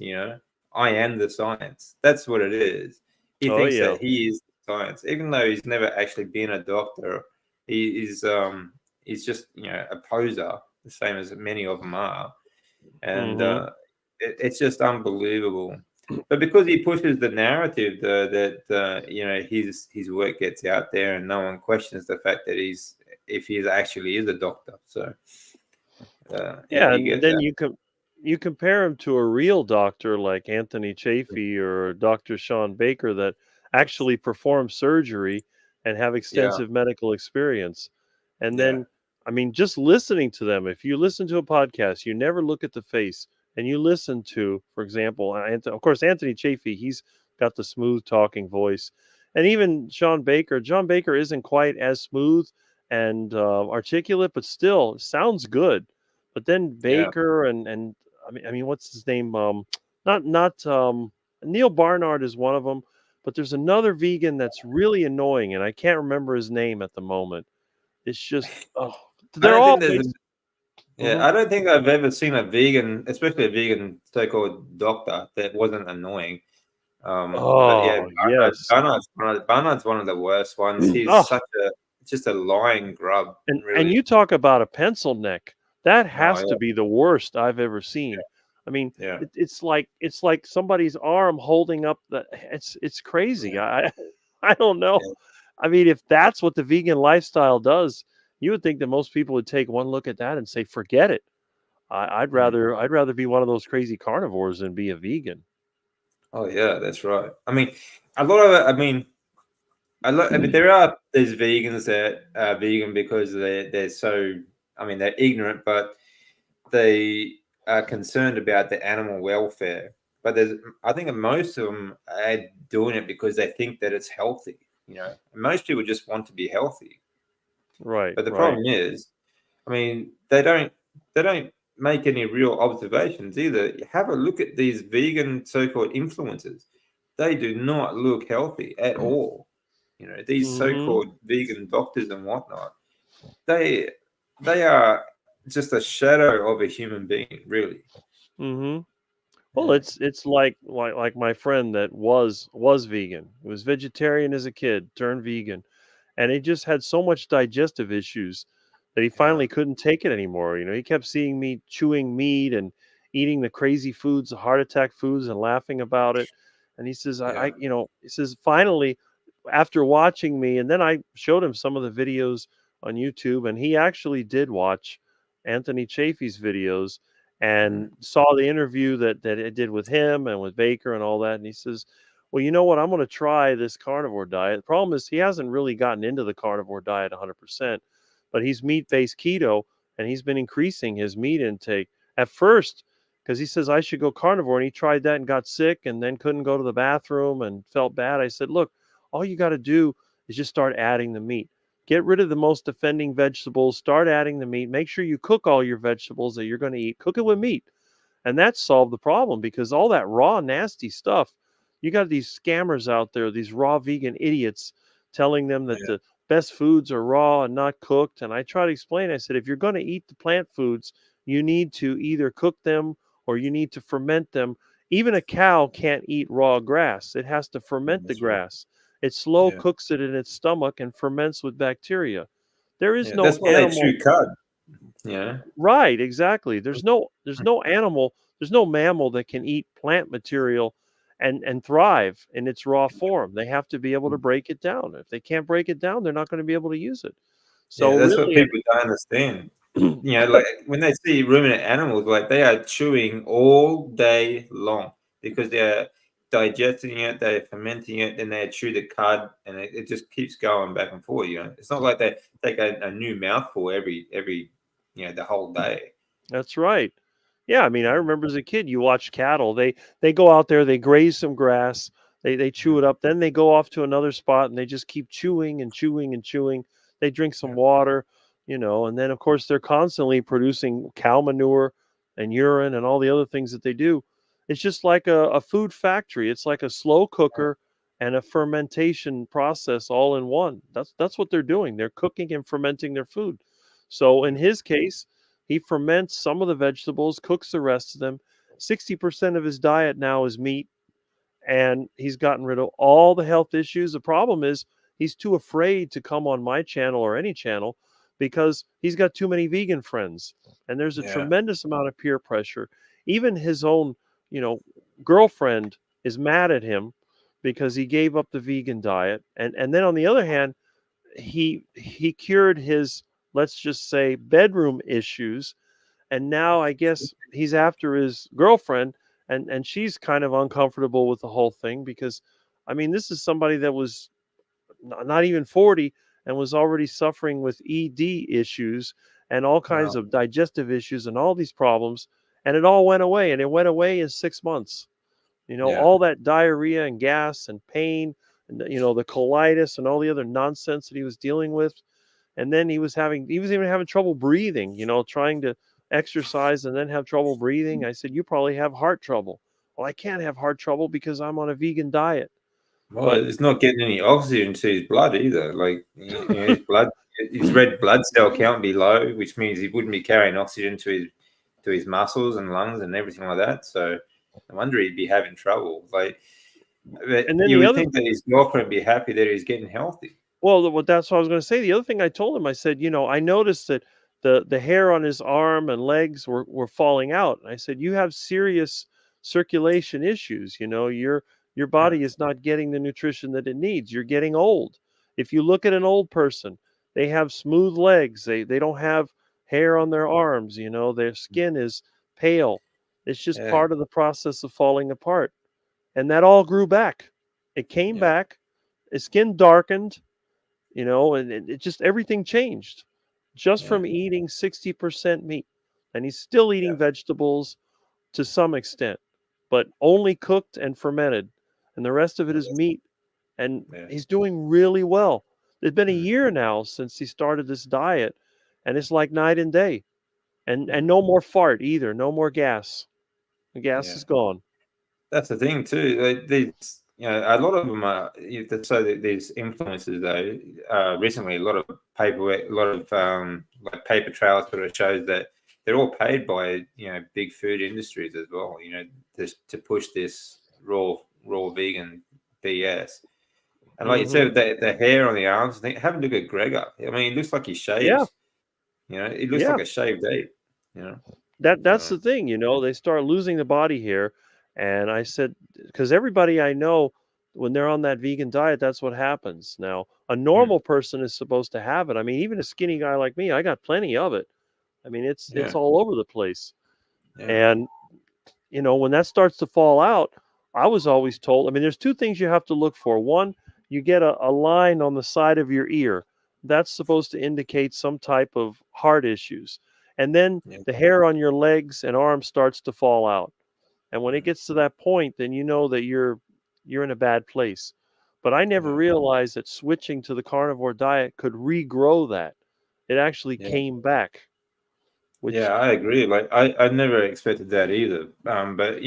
I am the science. That's what it is. He Oh thinks yeah. that he is science, even though he's never actually been a doctor. He is he's just a poser, the same as many of them are, and Hmm. it's just unbelievable. But because he pushes the narrative, that his work gets out there, and no one questions the fact that if he actually is a doctor. So yeah, Yeah, you and get then that. you compare him to a real doctor like Anthony Chafee or Dr. Sean Baker that actually perform surgery and have Yeah, extensive medical experience. And yeah, then, I mean, just listening to them, if you listen to a podcast, you never look at the face and you listen to, for example, of course, Anthony Chafee, he's got the smooth talking voice. And even John Baker isn't quite as smooth and articulate, but still sounds good. But then yeah, Baker and I mean, what's his name? Not Neil Barnard is one of them, but there's another vegan that's really annoying, and I can't remember his name at the moment. It's just, oh, I they're don't think all there's. based. Yeah, Mhm. I don't think I've ever seen a vegan, especially a vegan so-called doctor, that wasn't annoying. But yeah, Oh yes. Barnard's one of the worst ones. He's Oh, such a just a lying grub, and really. you talk about a pencil neck. That Oh has yeah, to be the worst I've ever seen. I mean, yeah, it's like somebody's arm holding up the. It's crazy. yeah, I don't know. yeah. I mean, if that's what the vegan lifestyle does, you would think that most people would take one look at that and say, "Forget it. I'd Mm. rather be one of those crazy carnivores than be a vegan." Oh yeah, that's right. I mean, a lot of it. I mean, there are these vegans that are vegan because they're so. I mean, they're ignorant, but they are concerned about the animal welfare. But I think most of them are doing it because they think that it's healthy. Most people just want to be healthy. Right, But the right. problem is, I mean, they don't make any real observations either. Have a look at these vegan so-called influencers. They do not look healthy at all. These Mhm. so-called vegan doctors and whatnot. They they are just a shadow of a human being, really. Mhm. Well, Yeah, it's like my friend that was vegan. He was vegetarian as a kid, turned vegan, and he just had so much digestive issues that he yeah, finally couldn't take it anymore. He kept seeing me chewing meat and eating the crazy foods, the heart attack foods, and laughing about it. And he says, yeah, he says, finally, after watching me, and then I showed him some of the videos on YouTube, and he actually did watch Anthony Chaffee's videos mm, and saw the interview that it did with him and with Baker and all that. And he says, well, you know what? I'm going to try this carnivore diet. The problem is he hasn't really gotten into the carnivore diet 100%, but he's meat based keto and he's been increasing his meat intake at first because he says I should go carnivore. And he tried that and got sick and then couldn't go to the bathroom and felt bad. I said, look, all you got to do is just start adding the meat. Get rid of the most offending vegetables, start adding the meat. Make sure you cook all your vegetables that you're going to eat. Cook it with meat. And that solved the problem because all that raw, nasty stuff, you got these scammers out there, these raw vegan idiots telling them that yeah, the best foods are raw and not cooked. And I try to explain, I said, if you're going to eat the plant foods, you need to either cook them or you need to ferment them. Even a cow can't eat raw grass, it has to ferment the that's right. grass. It slow Yeah, cooks it in its stomach and ferments with bacteria. There is yeah. no That's why they animal. chew cud. Yeah, Right, exactly. There's no animal, there's no mammal that can eat plant material and thrive in its raw form. They have to be able to break it down. If they can't break it down, they're not going to be able to use it. yeah. So That's what really, people don't understand. Like when they see ruminant animals, like they are chewing all day long because they're digesting it, they're fermenting it, then they chew the cud, and it just keeps going back and forth. It's not like they take a new mouthful every the whole day. that's right. Yeah, I mean, I remember as a kid, you watch cattle. They go out there, they graze some grass, they chew Mm, it up, then they go off to another spot and they just keep chewing and chewing and chewing. They drink some yeah, water, and then of course they're constantly producing cow manure and urine and all the other things that they do. It's just like a food factory. It's like a slow cooker and a fermentation process all in one. That's what they're doing. They're cooking and fermenting their food. So in yeah, his case, he ferments some of the vegetables, cooks the rest of them. 60% of his diet now is meat, and he's gotten rid of all the health issues. The problem is he's too afraid to come on my channel or any channel because he's got too many vegan friends. And there's a yeah, tremendous amount of peer pressure. Even his own, you know, girlfriend is mad at him because he gave up the vegan diet. And then on the other hand, he cured his, let's just say, bedroom issues, and now I guess he's after his girlfriend, and she's kind of uncomfortable with the whole thing because I mean this is somebody that was not even 40 and was already suffering with ED issues and all kinds wow, of digestive issues and all these problems, and it all went away, and it went away in 6 months. yeah, All that diarrhea and gas and pain and the colitis and all the other nonsense that he was dealing with, and then he was even having trouble breathing, trying to exercise and then have trouble breathing? I said, you probably have heart trouble. Well, I can't have heart trouble because I'm on a vegan diet. Well, But it's not getting any oxygen to his blood either. Like, his blood, his red blood cell count be low, which means he wouldn't be carrying oxygen to his muscles and lungs and everything like that. So, no wonder he'd be having trouble. Like, but and then you the would other think that his girlfriend would be happy that he's getting healthy. Well, that's what I was gonna say. The other thing I told him, I said, I noticed that the hair on his arm and legs were falling out. And I said, you have serious circulation issues. Your Yeah, body is not getting the nutrition that it needs. You're getting old. If you look at an old person, they have smooth legs. They don't have hair on their arms. Their skin is pale. It's just yeah, part of the process of falling apart. And that all grew back. It came yeah, back. His skin darkened, and it just everything changed just yeah, from eating 60% meat. And he's still yeah, eating vegetables to some extent, but only cooked and fermented. And the rest of it is meat. And yeah. he's doing really well. It's been a Mm, year now since he started this diet, and it's like night and day. And mm, no more fart either, no more gas. The gas yeah. is gone. That's the thing too. These, a lot of them are. So that these influencers though, recently a lot of paperwork, a lot of like paper trails sort of shows that they're all paid by big food industries as well. To push this raw vegan BS. And like you Hmm. said, the hair on the arms. Have a look at Gregor. I mean, it looks like he Yeah, shaves. It looks yeah. like a shaved ape. You know, That's so the thing, they start losing the body hair, and I said, because everybody I know, when they're on that vegan diet, that's what happens. Now, a mm, normal person is supposed to have it. I mean, even a skinny guy like me, I got plenty of it. I mean, it's yeah, all over the place. yeah, And when that starts to fall out, I was always told, I mean, there's two things you have to look for. One, you get a line on the side of your ear. That's supposed to indicate some type of heart issues. And then yeah, the hair on your legs and arms starts to fall out. And when it mm, gets to that point, then you know that you're in a bad place. But I never yeah, realized that switching to the carnivore diet could regrow that. It actually yeah. came back, which Yeah, I agree. Like I never expected that either. But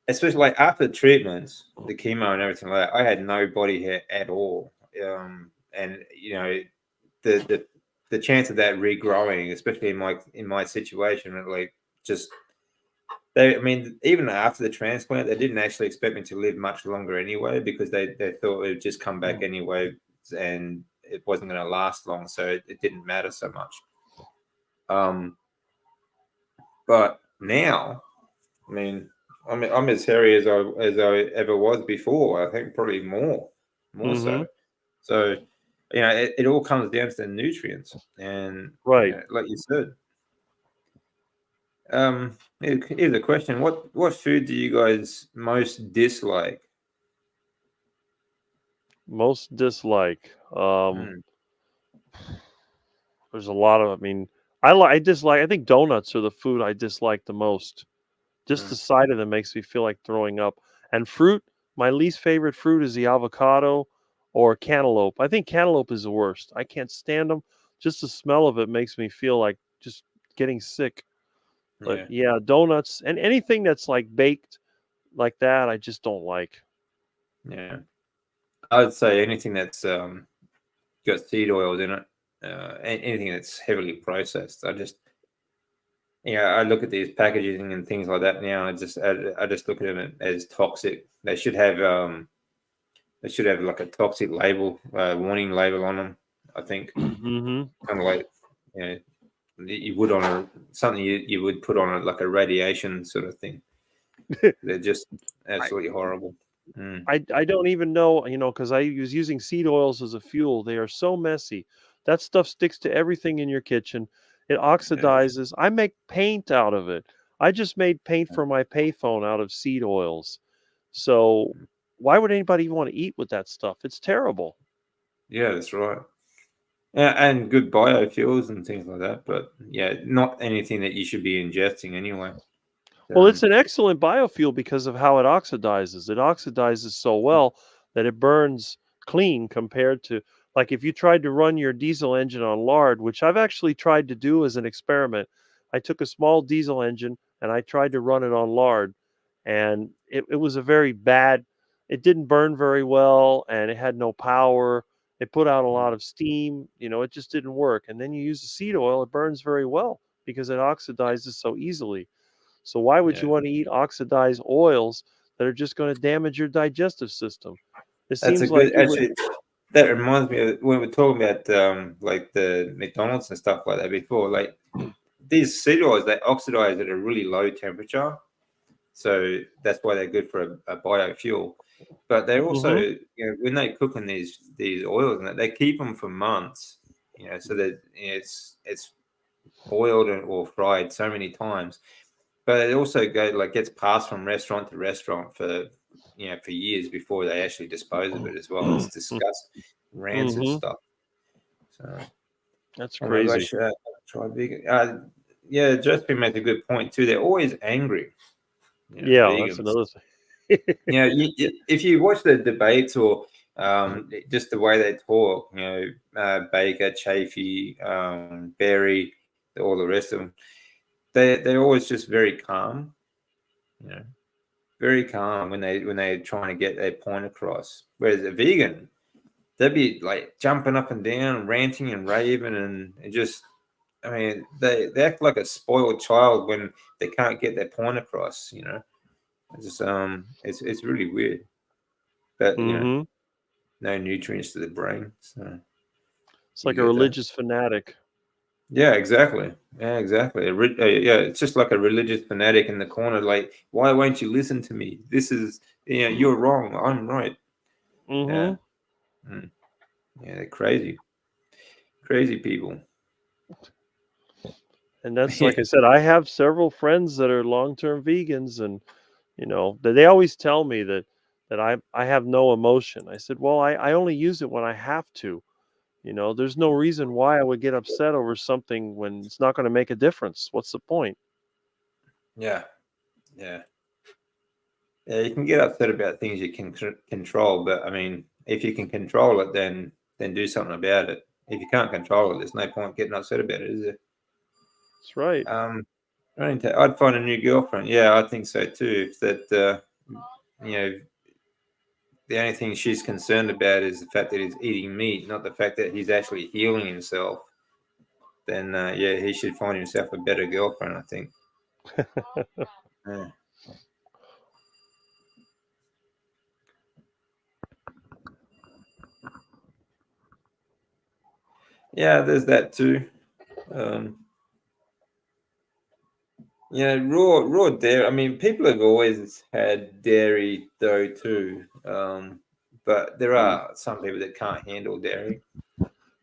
especially like after treatments, the chemo and everything like that, I had no body hair at all. And the the the chance of that regrowing, especially in my situation, like just I mean, even after the transplant, they didn't actually expect me to live much longer anyway because they thought it would just come back Mm. anyway, and it wasn't going to last long, so it didn't matter so much. Um, but now, I mean, I'm as hairy as I ever was before. I think probably more Mm-hmm. so. So, it all comes down to the nutrients, and Right. like you said. Here's a question: What food do you guys most dislike? Most dislike. Mm, There's a lot of, I mean, I dislike, I think donuts are the food I dislike the most. Just the mm, sight of them makes me feel like throwing up. And fruit, my least favorite fruit is the avocado or cantaloupe. I think cantaloupe is the worst. I can't stand them. Just the smell of it makes me feel like just getting sick. But yeah, yeah, donuts and anything that's like baked like that, I just don't like. yeah. I'd say anything that's got seed oils in it, anything that's heavily processed. I look at these packaging and things like that now. I just look at them as toxic. They should have like a toxic label, warning label on them. I think Hmm. kind of like you know you would on something you would put on it like a radiation sort of thing. They're just I, absolutely horrible. Mm, I don't even know, because I was using seed oils as a fuel. They are so messy. That stuff sticks to everything in your kitchen. It yeah. oxidizes. I make paint out of it. I just made paint for my payphone out of seed oils. So why would anybody even want to eat with that stuff? It's terrible. Yeah, that's right. Yeah, and good biofuels and things like that. But yeah, not anything that you should be ingesting anyway. Well, it's Um, an excellent biofuel because of how it oxidizes. It oxidizes so well that it burns clean compared to, like, if you tried to run your diesel engine on lard, which I've actually tried to do as an experiment. I took a small diesel engine and I tried to run it on lard, and it was a very bad. It didn't burn very well, and it had no power. It put out a lot of steam. It just didn't work. And then you use the seed oil, it burns very well because it oxidizes so easily. So why would Yeah, you want to eat oxidized oils that are just going to damage your digestive system? It that's a seems like good. it would. Actually, that reminds me of when we're talking about like the McDonald's and stuff like that before. Like these seed oils, they oxidize at a really low temperature, so that's why they're good for a biofuel. But they're also, Mhm. when they cook in these oils and that, they keep them for months. So that it's boiled or fried so many times. But it also gets passed from restaurant to restaurant for years before they actually dispose of it as well. It's disgusting, rancid Mhm. stuff. So, That's oh my crazy. gosh, try vegan. Yeah, Josephine made a good point too. They're always angry, Yeah, that's vegans. another thing. If you watch the debates or just the way they talk, Baker, Chafee, Berry, all the rest of them, they're always just very calm, you know, very calm when they're trying to get their point across. Whereas a vegan, they'd be like jumping up and down, ranting and raving, and just, I mean, they act like a spoiled child when they can't get their point across. It's really weird. But Mhm. no nutrients to the brain. So It's you like a got that. religious fanatic. Yeah, exactly. Yeah, exactly. Yeah, it's just like a religious fanatic in the corner. Like, why won't you listen to me? This is, you're wrong. I'm right. Yeah, Mhm. mm. Yeah, they're crazy, crazy people. And that's like I said, I have several friends that are long-term vegans, and they always tell me that I have no emotion. I said, "Well, I only use it when I have to. There's no reason why I would get upset over something when it's not going to make a difference. What's the point?" Yeah, yeah, yeah. You can get upset about things you can control, but I mean, if you can control it, then do something about it. If you can't control it, there's no point getting upset about it, is there? That's right. Um, I'd find a new girlfriend. Yeah, I think so too. If that, you know, the only thing she's concerned about is the fact that he's eating meat, not the fact that he's actually healing himself, then yeah, he should find himself a better girlfriend, I think. Yeah, yeah, there's that too. Um, raw dairy. I mean, people have always had dairy though too, but there are some people that can't handle dairy.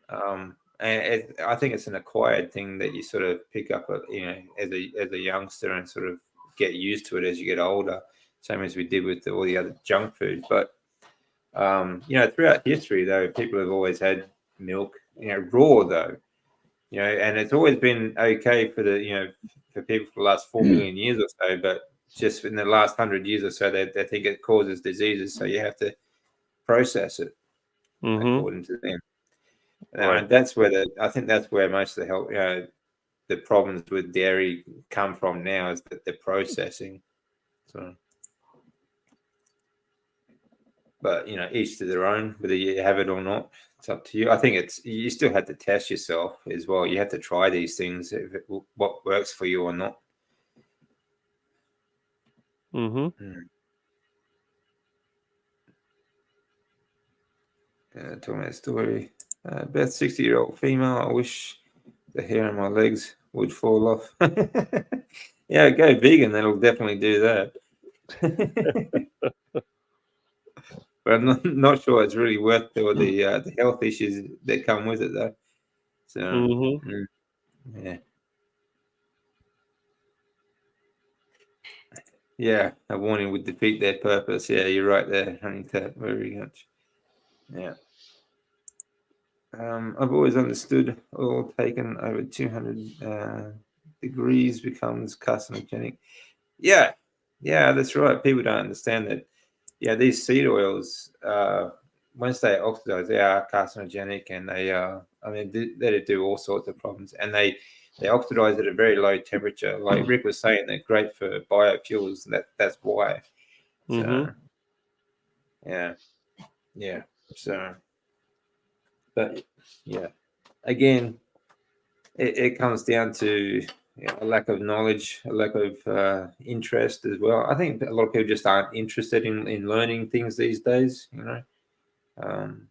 And I think it's an acquired thing that you sort of pick up, as a youngster and sort of get used to it as you get older. Same as we did with all the other junk food. But throughout history, though, people have always had milk, raw though, and it's always been okay for people for the last 4 million years or so. But just in the last 100 years or so, they think it causes diseases, so you have to process it Mhm. according to them. Right. And I think that's where most of the health, the problems with dairy come from now is that the processing. So, but each to their own, whether you have it or not. It's up to you. I think you still have to test yourself as well. You have to try these things what works for you or not. Mhm. Mm. Tell me a story. About 60-year-old female. I wish the hair on my legs would fall off. Yeah, go vegan. That'll definitely do that. But I'm not sure it's really worth the health issues that come with it, though. So, Mhm. mm, yeah, yeah, a warning would defeat their purpose. Yeah, you're right there, Huntington. Very much. Yeah. I've always understood oil taken over 200 degrees becomes carcinogenic. Yeah, yeah, that's right. People don't understand that. Yeah, these seed oils, once they oxidize, they are carcinogenic, and they, I mean, they do all sorts of problems. And they oxidize at a very low temperature. Like Rick was saying, they're great for biofuels, and that's why. Mm-hmm. So yeah, yeah. So, but yeah, again, it comes down to a lack of knowledge, a lack of interest as well. I think a lot of people just aren't interested in learning things these days. Um,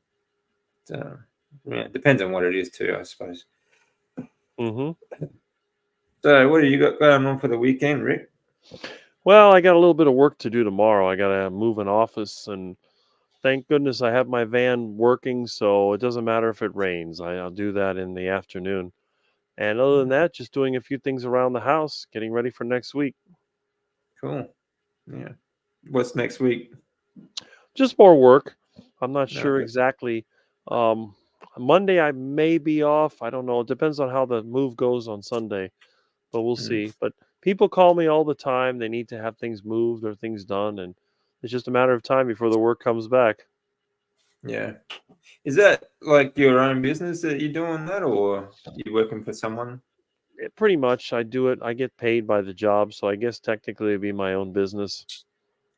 so, yeah, it depends on what it is too, I suppose. Mm-hmm. So, what have you got going on for the weekend, Rick? Well, I got a little bit of work to do tomorrow. I got to move an office, and thank goodness I have my van working, so it doesn't matter if it rains. I'll do that in the afternoon. And other than that, just doing a few things around the house, getting ready for next week. Cool. Yeah. What's next week? Just more work. I'm not sure Okay. exactly. Um, Monday I may be off. I don't know. It depends on how the move goes on Sunday, but we'll Mm, see. But people call me all the time. They need to have things moved or things done, and it's just a matter of time before the work comes back. yeah. Is that like your own business that you're doing that, or you working for someone? Pretty much, I do it. I get paid by the job, so I guess technically it'd be my own business.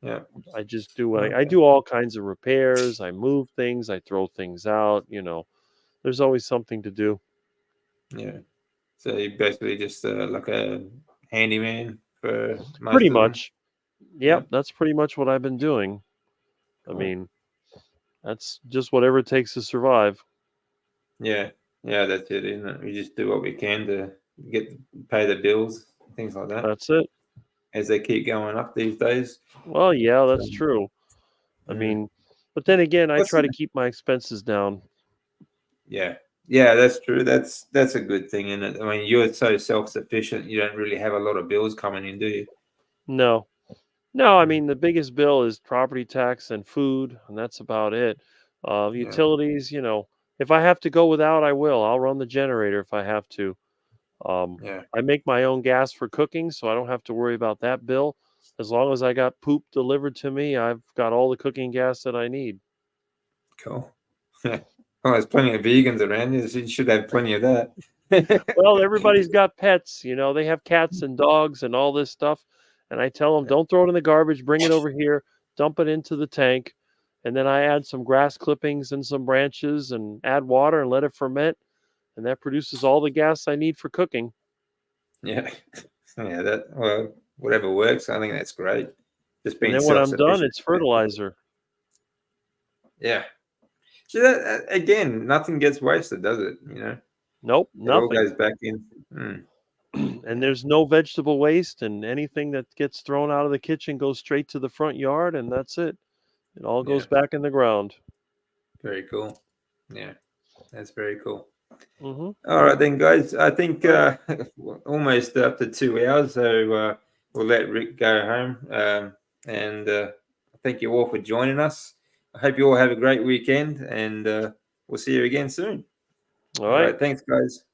Yeah. I just do. I Okay. do all kinds of repairs. I move things. I throw things out. There's always something to do. Yeah. So you're basically just like a handyman for Pretty most of them. much. Yeah. Yep, that's pretty much what I've been doing. I Cool. mean, that's just whatever it takes to survive. Yeah. Yeah, that's it, isn't it? We just do what we can to get pay the bills, things like that, That's it. as they keep going up these days. Well, yeah, So, that's true. I mm. mean, but then again, I What's try to keep my expenses down. Yeah, yeah, that's true. That's a good thing, isn't it? I mean, you're so self-sufficient. You don't really have a lot of bills coming in, do you? No, no, I Mm, mean, the biggest bill is property tax and food, and that's about it. yeah, Utilities, if I have to go without, I will. I'll run the generator if I have to. yeah, I make my own gas for cooking, so I don't have to worry about that bill. As long as I got poop delivered to me, I've got all the cooking gas that I need. cool. Yeah. Well, there's plenty of vegans around. You should have plenty of that. Well, everybody's got pets, they have cats and dogs and all this stuff. And I tell them, Yeah, don't throw it in the garbage, bring it over here, dump it into the tank. And then I add some grass clippings and some branches and add water and let it ferment. And that produces all the gas I need for cooking. yeah, yeah. That well, whatever works. I think that's great. Just And being then when I'm done, self-sufficient. it's fertilizer. Yeah. So that again, nothing gets wasted, does it? Nope, It all nothing. goes back in. Mm, And yeah. there's no vegetable waste, and anything that gets thrown out of the kitchen goes straight to the front yard, and that's it. It all Yeah. goes back in the ground. Very cool. Yeah, that's very cool. Hmm. All right, then, guys. I think Right. we're almost up to 2 hours, so we'll let Rick go home. And thank you all for joining us. I hope you all have a great weekend, and we'll see you again soon. All All right. right, thanks, guys.